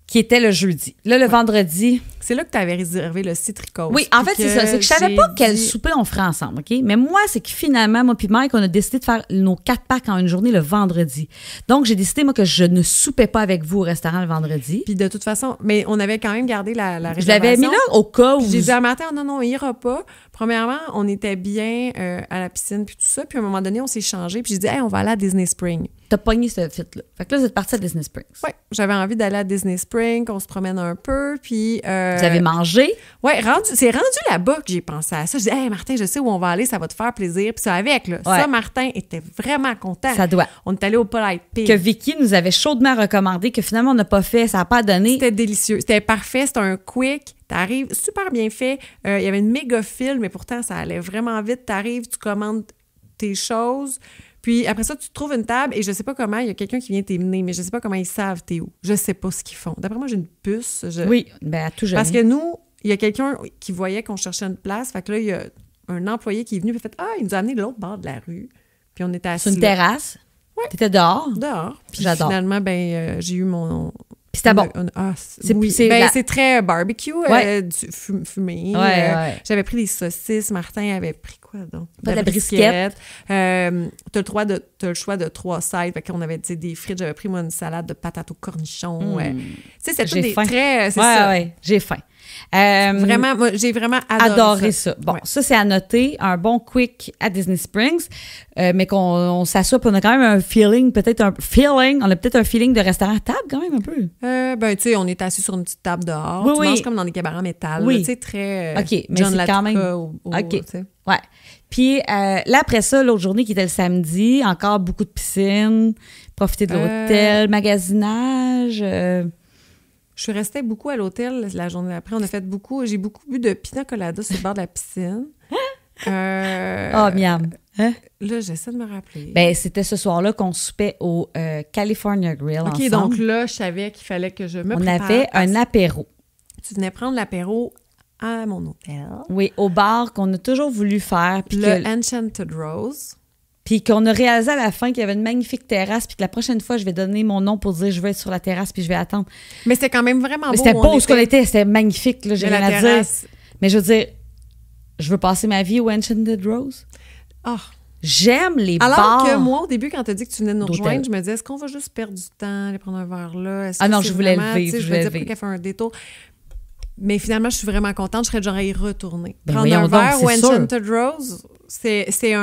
Qui était le jeudi. Là, le vendredi. C'est là que tu avais réservé le Citricose. Oui, en fait, c'est ça. C'est que je savais pas quel souper on ferait ensemble, OK? Mais moi, c'est que finalement, moi puis Mike, on a décidé de faire nos 4 packs en une journée le vendredi. Donc, j'ai décidé, moi, que je ne soupais pas avec vous au restaurant le vendredi. Puis de toute façon, mais on avait quand même gardé la réservation. Je l'avais mis là au cas où... Puis j'ai dit à matin, non, on ira pas. Premièrement, on était bien à la piscine puis tout ça. Puis à un moment donné, on s'est changé. Puis j'ai dit, hey, on va aller à Disney Spring. T'as pogné ce fit-là. Fait que là, vous êtes parti à Disney Springs. Oui, j'avais envie d'aller à Disney Spring, qu'on se promène un peu. Puis Vous avez mangé. ouais, c'est rendu là-bas que j'ai pensé à ça. Je dis, hey, Martin, je sais où on va aller, ça va te faire plaisir. Puis ça avec, là. Ouais. Ça, Martin était vraiment content. Ça doit. On est allé au Polite Pig. Que Vicky nous avait chaudement recommandé, que finalement, on n'a pas fait. Ça n'a pas donné. C'était délicieux. C'était parfait. C'était un quick. T'arrives, super bien fait. Il y avait une méga file, mais pourtant, ça allait vraiment vite. T'arrives, tu commandes tes choses. Puis après ça, tu trouves une table et je sais pas comment, il y a quelqu'un qui vient t'emmener, mais je sais pas comment ils savent t'es où. Je sais pas ce qu'ils font. D'après moi, j'ai une puce. Oui, ben à tout jamais. Parce que nous, il y a quelqu'un qui voyait qu'on cherchait une place. Fait que là, il y a un employé qui est venu et a fait « Ah, il nous a amené de l'autre bord de la rue. » Puis on était assis Sur une là, terrasse. Ouais. T'étais dehors. dehors. Puis J'adore. finalement, j'ai eu mon... Puis c'était bon. C'est très barbecue, Ouais. fumé. Ouais. J'avais pris des saucisses. Martin avait pris quoi donc? Pas de la brisquette. T'as le choix de 3 sides. Fait qu'on avait des frites. J'avais pris moi une salade de patates au cornichon. Tu sais, c'est tout J'ai des faim. très... C'est Ouais, ça. ouais, j'ai faim. Vraiment, moi, j'ai vraiment Adoré ça. Bon, Ouais. ça, c'est à noter. Un bon quick à Disney Springs, mais qu'on s'assoit, puis on a quand même un feeling, on a peut-être un feeling de restaurant à table quand même un peu. Tu sais, on est assis sur une petite table dehors. Oui, Tu oui. manges comme dans des cabarets en métal. Oui. là, Tu sais, très OK, mais John c'est quand même... Latuca OK. tu sais. Ouais. Puis là, après ça, l'autre journée qui était le samedi, encore beaucoup de piscine, profiter de l'hôtel, magasinage. Je suis restée beaucoup à l'hôtel la journée d'après. On a fait beaucoup. J'ai beaucoup bu de pina colada sur le bord de la piscine. Miam. Hein? Là, j'essaie de me rappeler. Ben, c'était ce soir-là qu'on soupait au California Grill OK, ensemble. donc là, je savais qu'il fallait que je me on prépare. avait un apéro. Tu venais prendre l'apéro à mon hôtel. Oui, au bar qu'on a toujours voulu faire. Puis Le Enchanted Rose. Puis qu'on a réalisé à la fin qu'il y avait une magnifique terrasse, puis que la prochaine fois, je vais donner mon nom pour dire je vais être sur la terrasse, puis je vais attendre. Mais c'était quand même vraiment beau. Mais c'était où beau on ce qu'on était, c'était magnifique, là, j'ai Mais rien la à dire. terrasse. Mais je veux dire, je veux passer ma vie au Enchanted Rose. Ah. J'aime les Alors bars. que moi, au début, quand tu as dit que tu venais de nous d'hôtel. rejoindre, je me disais, est-ce qu'on va juste perdre du temps, aller prendre un verre là? Est-ce Ah que non, c'est je voulais vraiment, le tu sais, vivre, Je je me voulais disais, le pourquoi vivre. qu'elle fait un détour? Mais finalement, je suis vraiment contente. Je serais genre à y retourner. Ben Prendre voyons un donc, verre au c'est sûr. Enchanted Rose, c'est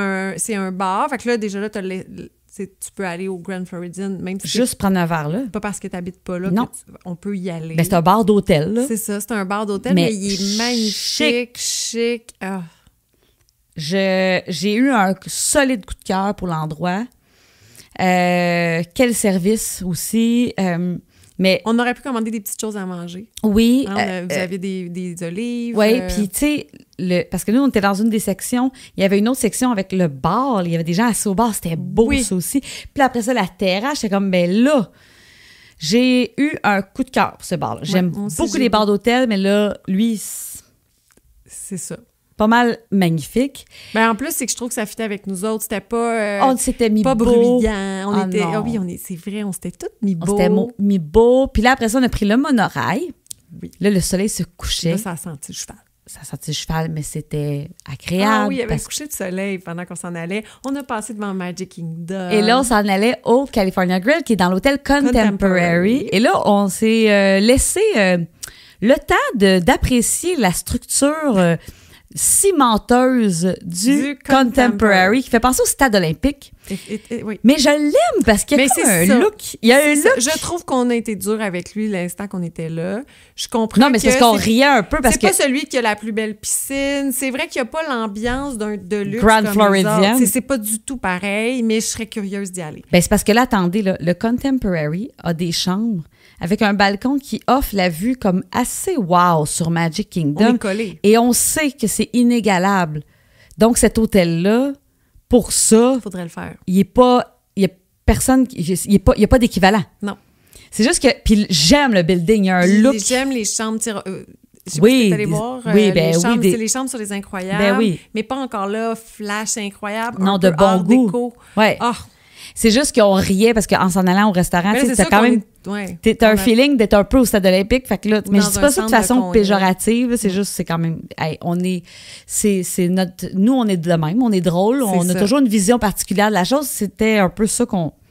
un bar. Fait que là, déjà là, tu peux aller au Grand Floridian, même si Juste prendre un verre là. c'est pas parce que tu n'habites pas là Non. on peut y aller. Ben, c'est un bar d'hôtel, là. C'est ça, c'est un bar d'hôtel, Mais mais il est magnifique, chic. Ah. J'ai eu un solide coup de cœur pour l'endroit. Quel service aussi. Mais On aurait pu commander des petites choses à manger. oui. Hein, vous avez des olives. Oui, puis tu sais, parce que nous, on était dans une des sections, il y avait une autre section avec le bar, il y avait des gens assis au bar, c'était beau Oui. ça aussi. Puis après ça, la terrasse, j'étais comme, ben là, j'ai eu un coup de cœur pour ce bar-là. J'aime moi aussi, beaucoup j'ai les bars d'hôtel, mais là, lui, C'est ça. pas mal magnifique. Ben, en plus, c'est que je trouve que ça fitait avec nous autres. C'était pas... On s'était mis pas beau. bruyant. On Ah était... non. Ah oui, c'est vrai, on s'était toutes mis On beau. s'était mis beau. Puis là, après ça, on a pris le monorail. Oui. Là, le soleil se couchait. Là, ça a senti le cheval. Ça sentait le cheval, mais c'était agréable. Ah oui, il y avait un parce- coucher de soleil pendant qu'on s'en allait. On a passé devant Magic Kingdom. Et là, on s'en allait au California Grill, qui est dans l'hôtel Contemporary. Contemporary. Et là, on s'est laissé le temps d'apprécier la structure cimenteuse du Contemporary, qui fait penser au stade olympique. Oui. Mais je l'aime parce qu'il y a Mais comme c'est un ça. look. Il y a un C'est ça. look. Je trouve qu'on a été dur avec lui l'instant qu'on était là. Je comprends Non, mais c'est que parce qu'on riait un peu parce c'est que pas celui qui a la plus belle piscine. C'est vrai qu'il n'y a pas l'ambiance de luxe Grand comme Floridian. les autres. C'est pas du tout pareil, mais je serais curieuse d'y aller. ben, c'est parce que là, attendez, là, le Contemporary a des chambres avec un balcon qui offre la vue comme assez wow sur Magic On Kingdom. est collés. Et on sait que c'est inégalable. Donc, cet hôtel-là, pour ça, Faudrait le faire. il n'y a personne, il y a pas d'équivalent. Non. C'est juste que, puis j'aime le building, il y a un look. J'aime les chambres. Je sais Oui, pas si t'es allé voir. oui, ben les oui, chambres, des- c'est les chambres sur les incroyables. Ben oui. Mais pas encore là, flash incroyable. Non, un de peu bon art goût. déco. Ouais. Ah, C'est juste qu'on riait parce qu'en s'en allant au restaurant, mais tu là, sais, c'est t'as ça quand qu'on même. est- ouais. T'as un On a- feeling d'être un peu au stade olympique. Fait que là, mais je dans dis un pas ça de centre de façon congrès. péjorative. C'est juste, c'est quand même. Hey, c'est notre. Nous, on est de même. On est drôle. On a ça. toujours une vision particulière de la chose. C'était un peu ça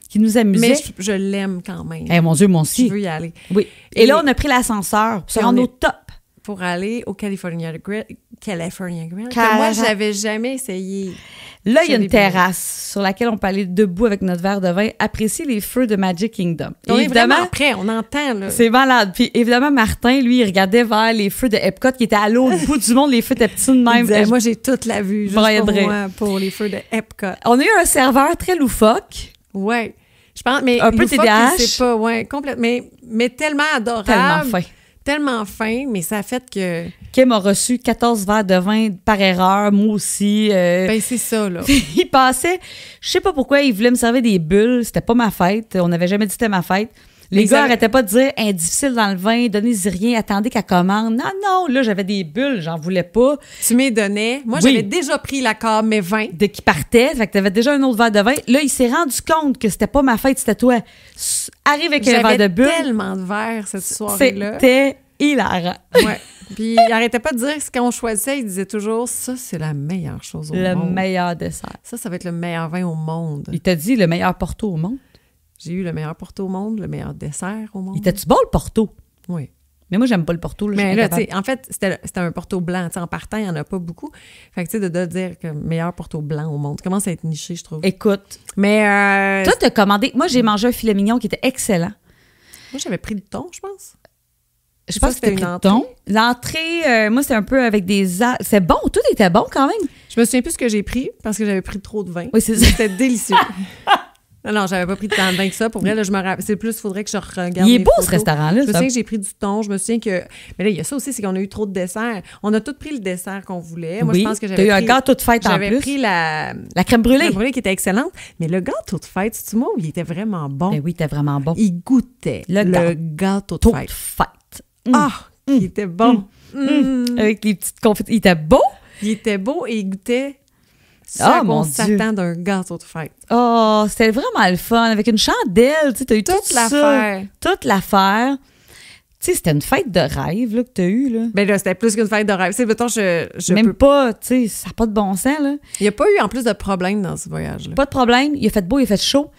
qui nous amusait. Mais je l'aime quand même. Eh, mon Dieu, moi Je aussi. veux y aller. Oui. Et là, on a pris l'ascenseur pour se Puis rendre on au est- top. Pour aller au California Grill. Que Car- moi, je n'avais jamais essayé. Là, il y a Je une l'ai bien. terrasse sur laquelle on peut aller debout avec notre verre de vin, apprécier les feux de Magic Kingdom. On est Évidemment, vraiment prêts, on entend, là. c'est malade. Puis évidemment, Martin, lui, il regardait vers les feux de Epcot qui étaient à l'autre bout du monde. Les feux étaient petits de Il même. disait, moi, j'ai toute la vue, juste Brian pour Bray. moi, pour les feux de Epcot. On a eu un serveur très loufoque, Ouais. Je pense, mais Un peu loufoque, TDAH. il sait pas, ouais, complètement. Mais tellement adorable. tellement fin. Tellement fin, mais ça a fait que... Kim a reçu 14 verres de vin par erreur, moi aussi. Ben, c'est ça, là. Il passait, je sais pas pourquoi, il voulait me servir des bulles. C'était pas ma fête. On n'avait jamais dit que c'était ma fête. Les Mais gars ça- arrêtaient pas de dire difficile dans le vin, donnez-y rien, attendez qu'elle commande. Non, non, là, j'avais des bulles, j'en voulais pas. Tu m'y donnais. Moi, Oui. j'avais déjà pris la carte, mais 20. Dès qu'il partait, fait que t'avais déjà un autre verre de vin. Là, il s'est rendu compte que c'était pas ma fête, c'était toi. Arrive avec un verre de J'avais bulles. tellement de verres cette soirée-là. C'était hilarant. Ouais. Puis il arrêtait pas de dire que quand on choisissait, il disait toujours ça, c'est la meilleure chose au Le monde. meilleur dessert. Ça va être le meilleur vin au monde. Il t'a dit le meilleur Porto au monde. J'ai eu le meilleur Porto au monde, le meilleur dessert au monde. Il était-tu bon, le Porto? Oui. Mais moi, j'aime pas le Porto. Là, je suis Mais là, incapable. tu sais, en fait, c'était un Porto blanc. Tu sais, en partant, il n'y en a pas beaucoup. Fait que, tu sais, de dire que meilleur Porto blanc au monde, commence à être niché, je trouve. Écoute, Mais toi, t'as commandé. Moi, j'ai mangé un filet mignon qui était excellent. moi, j'avais pris du thon, je pense. Je Ça, pense que c'était c'était une pris de thon. L'entrée, moi, c'était un peu avec des... C'est bon, tout était bon quand même. Je me souviens plus ce que j'ai pris parce que j'avais pris trop de vin. Oui, c'est ça. C'était délicieux. Non, j'avais pas pris tant de vin que ça. Pour vrai, là, je me rappelle. C'est plus, il faudrait que je regarde. Il est mes beau, photos. ce restaurant-là. Je me ça. souviens que j'ai pris du thon. Je me souviens que. Mais là, il y a ça aussi, c'est qu'on a eu trop de desserts. On a tous pris le dessert qu'on voulait. Moi, Oui, je pense que t'as j'avais eu un pris- gâteau de fête en J'avais plus. pris la La crème brûlée. crème brûlée qui était excellente. Mais le gâteau de fête, c'est-tu moi où il était vraiment bon? Ben oui, t'es vraiment bon. Il goûtait Le le gâteau de Taux de fête. fête. Ah! Il était bon. Avec les petites confetures. Il était beau. Il était beau et il goûtait ce Ah, qu'on mon Dieu. s'attend d'un gâteau de fête. Oh, c'était vraiment le fun. Avec une chandelle, tu sais, t'as eu Toute tout ça. l'affaire. Toute l'affaire. Tu sais, c'était une fête de rêve là, que t'as eue, là. Ben là, c'était plus qu'une fête de rêve. Tu sais, mettons, je Même peux... pas, tu sais, ça n'a pas de bon sens, là. Il n'y a pas eu, en plus, de problème dans ce voyage-là. Pas de problème. Il a fait beau, il a fait chaud.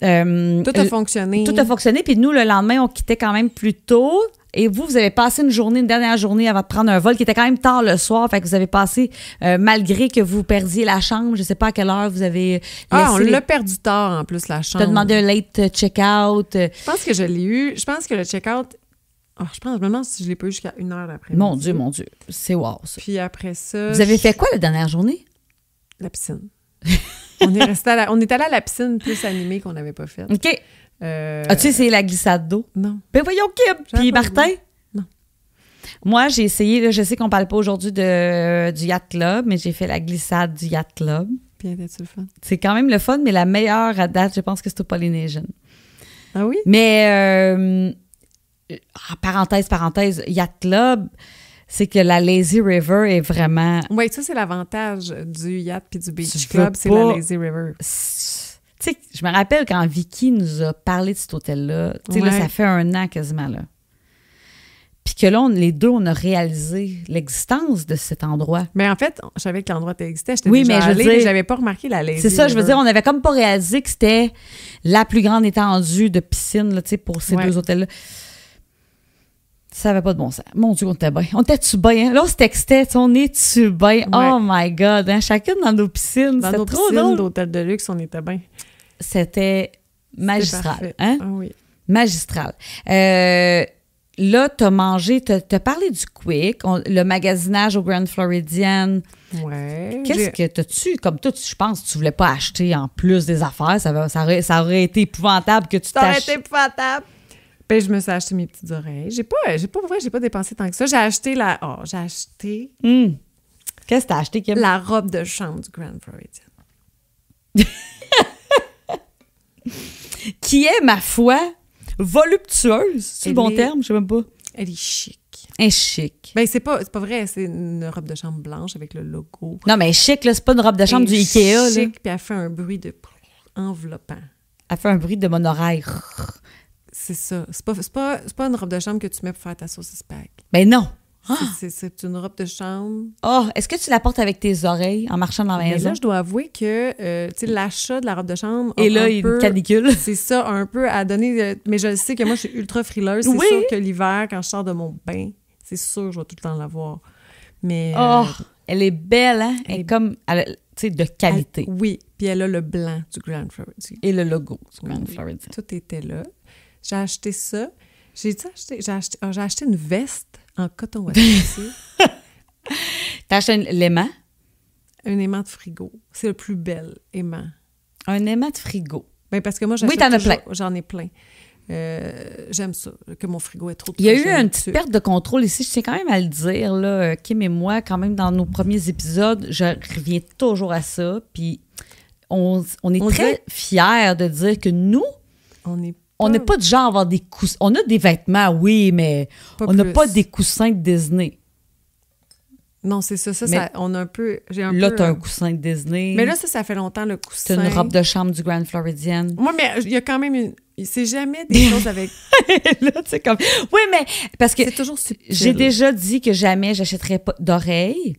Tout a fonctionné. Tout a fonctionné. Puis nous, le lendemain, on quittait quand même plus tôt. Et vous avez passé une dernière journée avant de prendre un vol qui était quand même tard le soir. Fait que vous avez passé, malgré que vous perdiez la chambre, je sais pas à quelle heure vous avez laissé. Ah, on l'a perdu tard, en plus, la chambre. T'as demandé un late check-out. Je pense que je l'ai eu. Je pense que le check-out... Oh, je me demande si je l'ai pas eu jusqu'à 1 heure après. Mon Dieu. C'est wow, ça. Puis après ça... Vous avez fait quoi la dernière journée? La piscine. On est allé à la piscine plus animée qu'on n'avait pas faite. OK. As-tu essayé la glissade d'eau? Non. Ben voyons, Kim! Puis Martin? Non. Moi, j'ai essayé, là, je sais qu'on parle pas aujourd'hui du Yacht Club, mais j'ai fait la glissade du Yacht Club. Puis était-tu le fun? C'est quand même le fun, mais la meilleure à date, je pense que c'est au Polynesian. Ah oui? Mais, parenthèse, Yacht Club, c'est que la Lazy River est vraiment... Oui, ça, c'est l'avantage du yacht puis du beach Tu club, veux c'est pas- la Lazy River. Tu sais, je me rappelle quand Vicky nous a parlé de cet hôtel-là, tu sais, là, Ouais. ça fait 1 an quasiment, là. Puis que là, les deux, on a réalisé l'existence de cet endroit. Mais en fait, je savais que l'endroit existait. J'étais Oui, déjà mais je veux allée, dire- mais j'avais pas remarqué la Lazy C'est ça, je veux River. dire, on avait comme pas réalisé que c'était la plus grande étendue de piscine, là, tu sais, pour ces Ouais. 2 hôtels-là. Ça avait pas de bon sens. Mon Dieu, on était bien. On était-tu bien? Hein? Là, on se textait, tu sais, on est-tu bien? Ouais. Oh my God! Hein? Chacune dans nos piscines. Dans C'était nos trop piscines drôle. d'hôtel de luxe, on était bien. C'était magistral. Parfait. Hein? Ah oui. Magistral. Là, t'as mangé, t'as parlé du Quick, le magasinage au Grand Floridian. Ouais. Qu'est-ce que t'as-tu, comme toi, je pense que tu voulais pas acheter en plus des affaires, ça aurait été épouvantable que tu Ça aurait t'achètes. été épouvantable. Ben, je me suis acheté mes petites oreilles. J'ai pas dépensé tant que ça. J'ai acheté Qu'est-ce que t'as acheté, Kim? la robe de chambre du Grand Floridian. Qui est, ma foi, voluptueuse. C'est le Elle bon est- terme? Je sais même pas. Elle est chic. Un chic. Ben, c'est pas vrai. C'est une robe de chambre blanche avec le logo. Non, mais chic, là, c'est pas une robe de chambre du Elle est Ikea, là. chic, puis elle fait un bruit de enveloppant. Elle fait un bruit de mon oreille. C'est ça. C'est pas une robe de chambre que tu mets pour faire ta saucisse spag. Ben non. C'est une robe de chambre. Oh, est-ce que tu la portes avec tes oreilles en marchant dans la Mais maison? là, je dois avouer que tu sais, l'achat de la robe de chambre. Et a là, un il y a peu- une canicule. C'est ça, un peu à donner. Mais je sais que moi, je suis ultra frileuse. C'est Oui. sûr que l'hiver, quand je sors de mon bain, c'est sûr que je vais tout le temps l'avoir. Mais. Oh, elle est belle, hein? Elle est elle- comme, tu sais, de qualité. Oui. Puis elle a le blanc du Grand Floridian. Et le logo du Grand Oui. Floridian. Tout était là. J'ai acheté ça. J'ai acheté une veste en coton wattissé. T'as acheté l'aimant? Un aimant de frigo. C'est le plus bel aimant. Un aimant de frigo. Ben parce que moi, j'achète t'en as toujours- plein. J'en ai plein. J'aime ça, que mon frigo est trop Il y a eu très une petite perte de contrôle ici. Je tiens quand même à le dire, là, Kim et moi, quand même, dans nos premiers épisodes, je reviens toujours à ça. Puis on est On très dirait- fiers de dire que nous, on n'est pas du genre à avoir des coussins. On a des vêtements, oui, mais Pas on n'a plus. pas des coussins de Disney. Non, c'est ça. Mais ça, on a un peu... J'ai un Là, peu, t'as un coussin de Disney. Mais là, ça fait longtemps, le coussin. t'as une robe de chambre du Grand Floridian. Moi, mais il y a quand même une... C'est jamais des choses avec... Là, tu sais, comme... Oui, mais parce que C'est toujours subtil. j'ai déjà dit que jamais j'achèterais pas d'oreilles.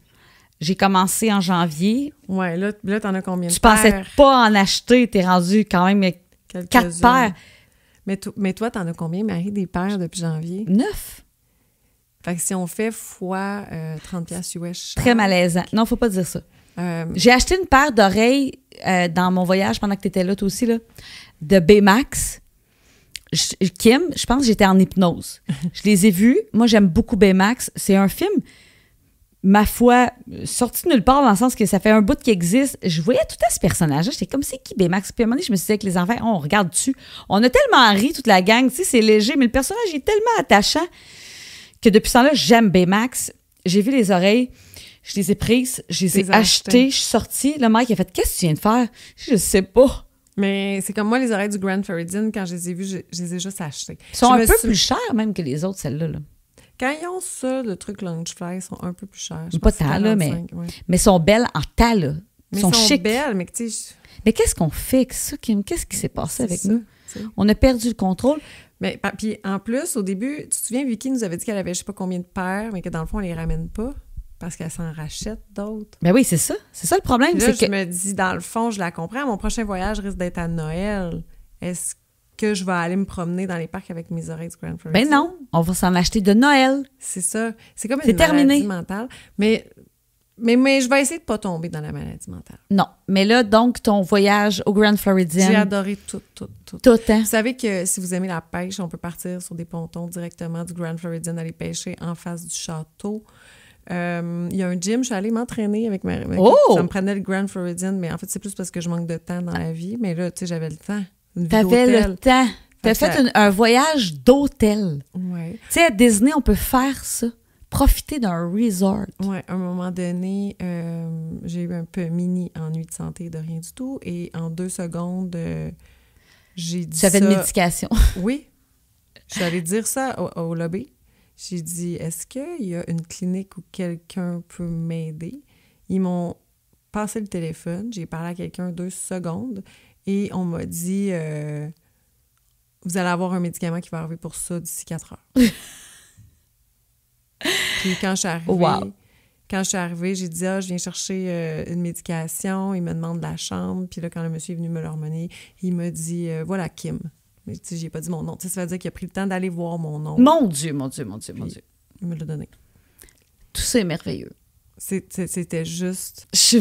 J'ai commencé en janvier. Ouais, là t'en as combien de Tu pensais paires? pas en acheter. T'es rendu quand même avec 4 Quelques-unes. paires. Mais toi, t'en as combien, Marie, des paires depuis janvier? 9. Fait que si on fait fois 30$ US... Très malaisant. Non, faut pas dire ça. euh, J'ai acheté une paire d'oreilles dans mon voyage pendant que t'étais là, toi aussi, là, de Baymax. Kim, je pense que j'étais en hypnose. Je les ai vus. Moi, j'aime beaucoup Baymax. C'est un film, ma foi, sorti de nulle part dans le sens que ça fait un bout qu'il existe. Je voyais tout à ce personnage-là. J'étais comme, c'est qui Baymax? Puis à un moment donné, je me suis dit avec les enfants, oh, on regarde dessus. On a tellement ri, toute la gang. Tu sais, c'est léger, mais le personnage est tellement attachant que depuis ce temps-là, j'aime Baymax. J'ai vu les oreilles. Je les ai prises. Je les ai Les achetées. Je suis sortie. Le mec, il a fait, qu'est-ce que tu viens de faire? Je sais pas. Mais c'est comme moi, les oreilles du Grand Floridian, quand je les ai vues, je les ai juste achetées. Ils sont Je un me peu suis- plus chers même que les autres, celles-là. Là. Quand ils ont ça, le truc Longefly, ils sont un peu plus chers. Je Pas pense que c'est tant, là, mais- 45, ouais. Mais elles sont belles en tas, là. Mais Ils sont chics. belles, mais tu sais... Mais qu'est-ce qu'on fait avec ça, Kim? Qu'est-ce qui s'est passé c'est avec ça, nous? tu sais. On a perdu le contrôle. Mais puis en plus, au début, tu te souviens, Vicky nous avait dit qu'elle avait je sais pas combien de paires, mais que dans le fond, elle les ramène pas parce qu'elle s'en rachète d'autres. Ben oui, c'est ça. C'est ça le problème. Puis là, C'est je que me dis, dans le fond, je la comprends. Mon prochain voyage risque d'être à Noël. Est-ce que je vais aller me promener dans les parcs avec mes oreilles du Grand Floridian? ben non, on va s'en acheter de Noël. C'est ça. C'est comme C'est une terminé. maladie mentale. Mais je vais essayer de pas tomber dans la maladie mentale. Non. Mais là, donc, ton voyage au Grand J'ai Floridian, adoré tout. tout, hein? Vous savez que si vous aimez la pêche, on peut partir sur des pontons directement du Grand Floridian, aller pêcher en face du château. Il y a un gym, je suis allée m'entraîner avec ma Oh! Ça me prenait le Grand Floridian, mais en fait, c'est plus parce que je manque de temps dans la vie. Mais là, tu sais, j'avais le temps. Une vie T'avais d'hôtel. le temps. T'as fait un voyage d'hôtel. Ouais. Tu sais, à Disney, on peut faire ça. Profiter d'un resort. Oui, à un moment donné, j'ai eu un peu mini ennui de santé de rien du tout. Et en 2 secondes, j'ai dit Tu as fait une médication. Oui. Je suis allée dire ça au lobby. J'ai dit, est-ce qu'il y a une clinique où quelqu'un peut m'aider? Ils m'ont passé le téléphone. J'ai parlé à quelqu'un 2 secondes. Et on m'a dit, vous allez avoir un médicament qui va arriver pour ça d'ici 4 heures. Puis quand je suis arrivée, j'ai dit, je viens chercher une médication. Il me demande la chambre. Puis là, quand le monsieur est venu me le ramener, il m'a dit, voilà, Kim. Mais tu sais, j'ai pas dit mon nom. Tu sais, ça veut dire qu'il a pris le temps d'aller voir mon nom. Mon Dieu. Il me l'a donné. Tout ça est merveilleux. C'était juste... Je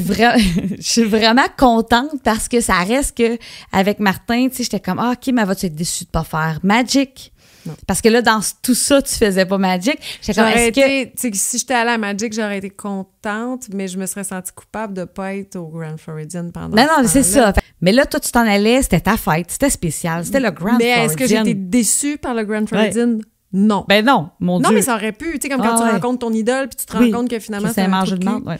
suis vraiment contente parce que ça reste que avec Martin, tu sais, j'étais comme, Kim, elle va-tu être déçue de pas faire Magic? Non. Parce que là, dans tout ça, tu faisais pas Magic. J'étais comme, si j'étais allée à Magic, j'aurais été contente, mais je me serais sentie coupable de pas être au Grand Floridian pendant non, c'est ça. Mais là, toi, tu t'en allais, c'était ta fête, c'était spécial, c'était le Grand Floridian. Mais est-ce que j'ai été déçue par le Grand Floridian? Ouais. Non. Ben non, mon Dieu. Non, mais ça aurait pu. Tu sais, comme quand tu rencontres ton idole, puis tu te rends compte que finalement, c'est un manger de menthe, ouais.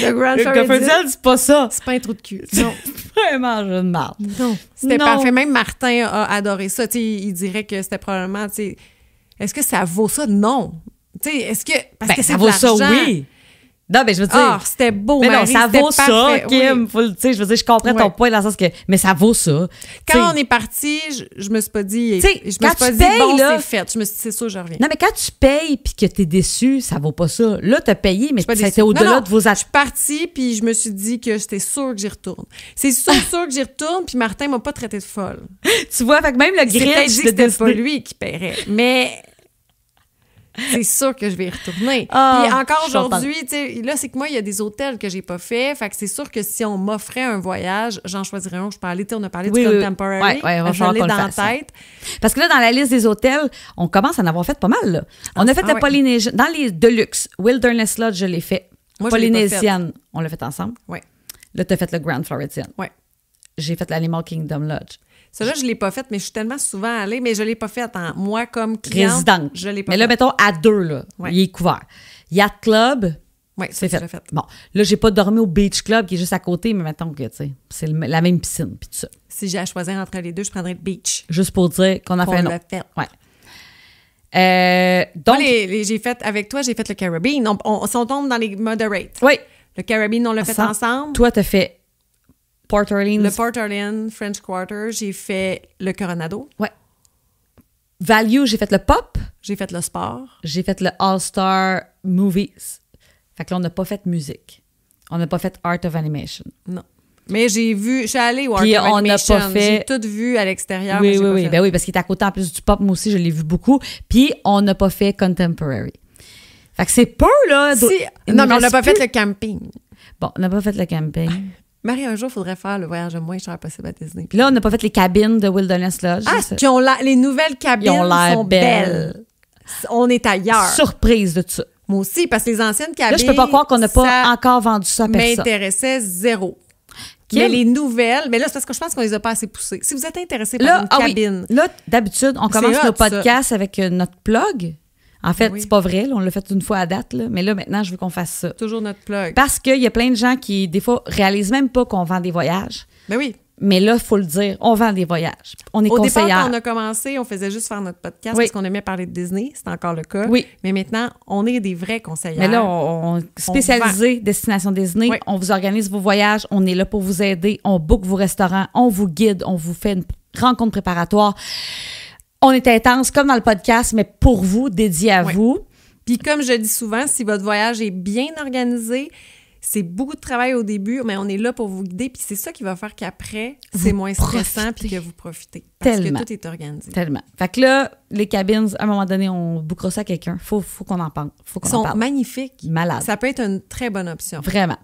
Le Grand Floridian, c'est pas ça. C'est pas un trou de cul. Non. C'est pas un manger de menthe. Non. C'était parfait. Même Martin a adoré ça. Tu sais, il dirait que c'était probablement, tu sais, est-ce que ça vaut ça? Non. Tu sais, est-ce que... Parce que c'est ça vaut ça, oui. Non, mais je veux dire... c'était beau, mais Marie, non, ça vaut parfait. Ça, Kim. Oui. Tu sais, je veux dire, je comprends ton point dans le sens que... Mais ça vaut ça. Quand on est parti, je me suis pas dit... Je me suis pas dit, bon, là, c'est fait. Je me suis dit, c'est sûr, je reviens. Non, mais quand tu payes puis que t'es déçu, ça vaut pas ça. Là, t'as payé, mais c'était au-delà de vos attentes. Je suis partie, puis je me suis dit que c'était sûr que j'y retourne. C'est sûr que j'y retourne, puis Martin m'a pas traité de folle. Tu vois, fait que même le Grinch... dit que c'était pas lui qui paierait. Mais... c'est sûr que je vais y retourner. Puis encore aujourd'hui, tu sais, là, c'est que moi, il y a des hôtels que j'ai pas fait. Fait que c'est sûr que si on m'offrait un voyage, j'en choisirais un. Je peux aller, on a parlé du Contemporary. Je l'ai dans la tête. Parce que là, dans la liste des hôtels, on commence à en avoir fait pas mal, là. On a fait le Polynesian. Dans les Deluxe, Wilderness Lodge, je l'ai fait. Moi, Polynesian, on l'a fait ensemble. Oui. Là, tu as fait le Grand Floridian. Oui. J'ai fait l'Animal Kingdom Lodge. Ça-là, je ne l'ai pas fait, mais je suis tellement souvent allée, mais je ne l'ai pas fait. Moi, comme cliente, résidente. Je l'ai pas mais fait. Là, mettons, à 2, là, il est couvert. Yacht Club, c'est fait. Bon, là, j'ai pas dormi au Beach Club, qui est juste à côté, mais mettons que, tu sais, c'est la même piscine, puis tout ça. Si j'ai à choisir entre les deux, je prendrais le Beach. Juste pour dire qu'on a fait un autre. Ouais. Donc, j'ai fait, avec toi, j'ai fait le Caribbean. On tombe dans les moderates. Oui. Le Caribbean, on l'a fait ensemble. Toi, t'as fait Port Orleans. Le Port Orleans, French Quarter. J'ai fait le Coronado. Ouais. Value, j'ai fait le Pop. J'ai fait le Sport. J'ai fait le All-Star Movies. Fait que là, on n'a pas fait musique. On n'a pas fait Art of Animation. Non. Mais je suis allée au Art Puis of Animation. On n'a pas fait... J'ai tout vu à l'extérieur. Oui. Ben oui, parce qu'il est à côté en plus du Pop. Moi aussi, je l'ai vu beaucoup. Puis, on n'a pas fait Contemporary. Fait que c'est peu, là. Non, mais on n'a pas fait le camping. Bon, on n'a pas fait le camping. Marie, un jour, il faudrait faire le voyage le moins cher possible à Disney. Puis là, on n'a pas fait les cabines de Wilderness Lodge. Les nouvelles cabines sont belles. On est ailleurs. Surprise de tout ça. Moi aussi, parce que les anciennes cabines... Là, je peux pas croire qu'on n'a pas encore vendu ça à personne. M'intéressait zéro. Mais les nouvelles... Mais là, c'est parce que je pense qu'on les a pas assez poussées. Si vous êtes intéressé par une cabine... Oui. Là, d'habitude, on commence nos podcasts avec notre plug. En fait, c'est pas vrai. Là, on l'a fait une fois à date. Là, mais là, maintenant, je veux qu'on fasse ça. Toujours notre plug. Parce qu'il y a plein de gens qui, des fois, réalisent même pas qu'on vend des voyages. Ben oui. Mais là, il faut le dire, on vend des voyages. On est conseillère. Au départ, quand on a commencé, on faisait juste faire notre podcast parce qu'on aimait parler de Disney. C'est encore le cas. Oui. Mais maintenant, on est des vrais conseillères. Mais là, on spécialisé Destination Disney. Oui. On vous organise vos voyages. On est là pour vous aider. On book vos restaurants. On vous guide. On vous fait une rencontre préparatoire. On est intense, comme dans le podcast, mais pour vous, dédié à vous. Puis comme je dis souvent, si votre voyage est bien organisé, c'est beaucoup de travail au début, mais on est là pour vous guider. Puis c'est ça qui va faire qu'après, c'est moins stressant puis que vous profitez. Parce que tout est organisé. Tellement. Fait que là, les cabines, à un moment donné, on bookera ça à quelqu'un. Faut qu'on en parle. Faut qu'on en parle. Ils sont magnifiques. Malades. Ça peut être une très bonne option. Vraiment.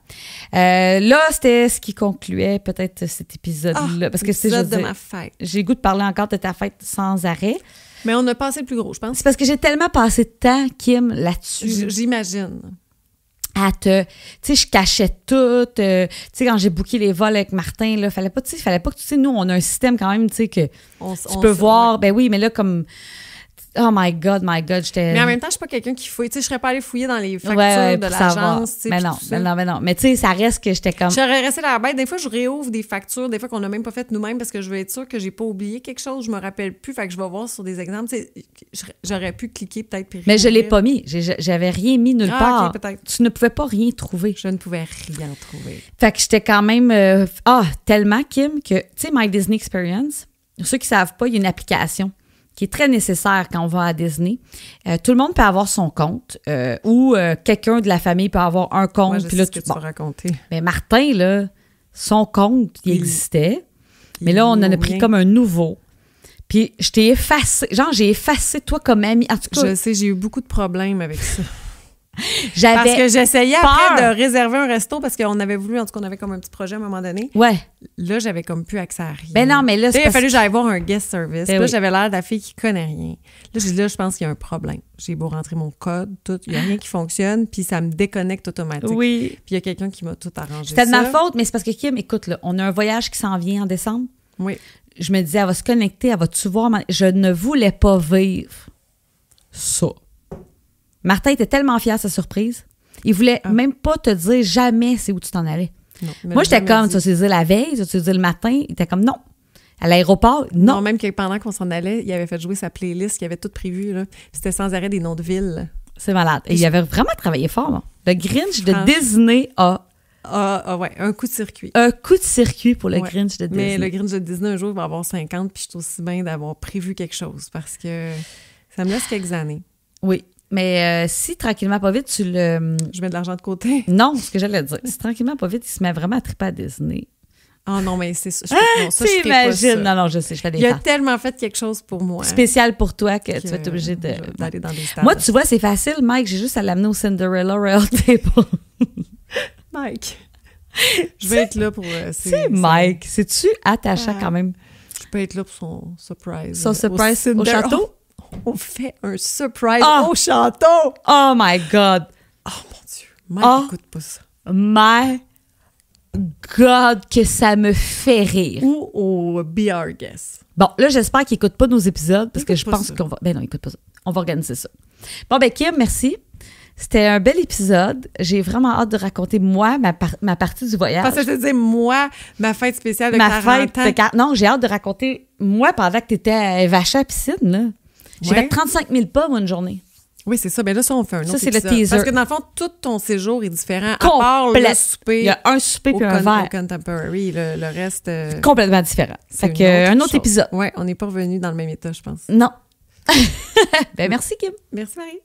Là, c'était ce qui concluait peut-être cet épisode-là. Parce que c'est l'épisode de ma fête. J'ai le goût de parler encore de ta fête sans arrêt. Mais on a passé le plus gros, je pense. C'est parce que j'ai tellement passé de temps, Kim, là-dessus. J'imagine. Tu sais, je cachais tout. Tu sais, quand j'ai booké les vols avec Martin, là, fallait pas que, tu sais, nous, on a un système quand même, tu sais, que tu peux voir. Ouais. Ben oui, mais là, comme... Oh my God, j'étais... Mais en même temps, je suis pas quelqu'un qui fouille. Tu sais, je serais pas allée fouiller dans les factures de l'agence. Mais non. Mais tu sais, ça reste que j'étais comme... J'aurais resté la bête. Des fois, je réouvre des factures, des fois qu'on n'a même pas faites nous-mêmes parce que je veux être sûre que j'ai pas oublié quelque chose. Je me rappelle plus. Fait que je vais voir sur des exemples. Tu sais, j'aurais pu cliquer peut-être. Puis mais je l'ai pas mis. J'avais rien mis nulle part. Okay, peut-être. Tu ne pouvais pas rien trouver. Je ne pouvais rien trouver. Fait que j'étais quand même... tellement, Kim, que... Tu sais, My Disney Experience, pour ceux qui savent pas, il y a une application qui est très nécessaire quand on va à Disney. Tout le monde peut avoir son compte ou quelqu'un de la famille peut avoir un compte. Moi, je puis là, sais ce que tu vas raconter. Mais Martin, là, son compte, il existait. Mais là, on en a pris comme un nouveau. Puis je t'ai effacé. Genre, j'ai effacé toi comme ami. En tout cas, je sais, j'ai eu beaucoup de problèmes avec ça. J'avais parce que j'essayais peur. Après de réserver un resto parce qu'on avait voulu, en tout cas, on avait comme un petit projet à un moment donné. Ouais. Là, j'avais comme plus accès à rien. Ben non, mais là, il a fallu que j'aille voir un guest service. Ben là, oui. j'avais l'air de la fille qui connaît rien. Là, je pense qu'il y a un problème. J'ai beau rentrer mon code, tout, il n'y a rien qui fonctionne, puis ça me déconnecte automatiquement. Oui. Puis il y a quelqu'un qui m'a tout arrangé. C'était de ma faute, mais c'est parce que Kim, écoute, là, on a un voyage qui s'en vient en décembre. Oui. Je me disais, elle va se connecter, elle va-tu voir? Je ne voulais pas vivre ça. Martin était tellement fier de sa surprise. Il voulait même pas te dire jamais c'est où tu t'en allais. Non, moi, j'étais comme, tu vas te dire la veille, tu vas te dire le matin. Il était comme, non. À l'aéroport, non. Non, même que pendant qu'on s'en allait, il avait fait jouer sa playlist qu'il avait toute prévue. Là. C'était sans arrêt des noms de villes. C'est malade. Et il avait vraiment travaillé fort. Là. Le Grinch de Disney a... ouais, un coup de circuit. Un coup de circuit pour le Grinch de Disney. Mais le Grinch de Disney, un jour, il va avoir 50, puis je suis aussi bien d'avoir prévu quelque chose parce que ça me laisse quelques années. Oui. Mais si, tranquillement, pas vite, tu le... Je mets de l'argent de côté. Non, ce que j'allais dire. Si, tranquillement, pas vite, il se met vraiment à triper à Disney. Ah non, mais c'est ça. Tu imagines? Non, je sais, je fais des Il a tellement fait quelque chose pour moi. Spécial pour toi que tu vas être obligé d'aller dans des stades. Moi, tu vois, c'est facile, Mike. J'ai juste à l'amener au Cinderella Royal Table. Mike. Je vais être là pour... c'est Mike. C'est-tu attachant quand même? Je peux être là pour son surprise. Son surprise au château? On fait un surprise au château! Oh my God! Oh mon Dieu! Mike, écoute pas ça. My God, que ça me fait rire. Ou au Be Our Guest. Bon, là, j'espère qu'il n'écoute pas nos épisodes parce que je pense ça. qu'on va... Ben non, il n'écoute pas ça. On va organiser ça. Bon, ben Kim, merci. C'était un bel épisode. J'ai vraiment hâte de raconter, moi, ma partie du voyage. Parce que je te dis, moi, ma fête spéciale de 40 ans. Non, j'ai hâte de raconter, moi, pendant que tu étais à Vacha à la piscine, là. J'ai fait 35 000 pas, moi, une journée. Oui, c'est ça. Mais là, ça, on fait un autre épisode. Ça, c'est le teaser. Parce que dans le fond, tout ton séjour est différent. À part le souper. Il y a un souper puis un verre. Au Contemporary. Le reste... complètement différent. Fait que un autre épisode. Oui, on n'est pas revenu dans le même état, je pense. Non. Ben merci, Kim. Merci, Marie.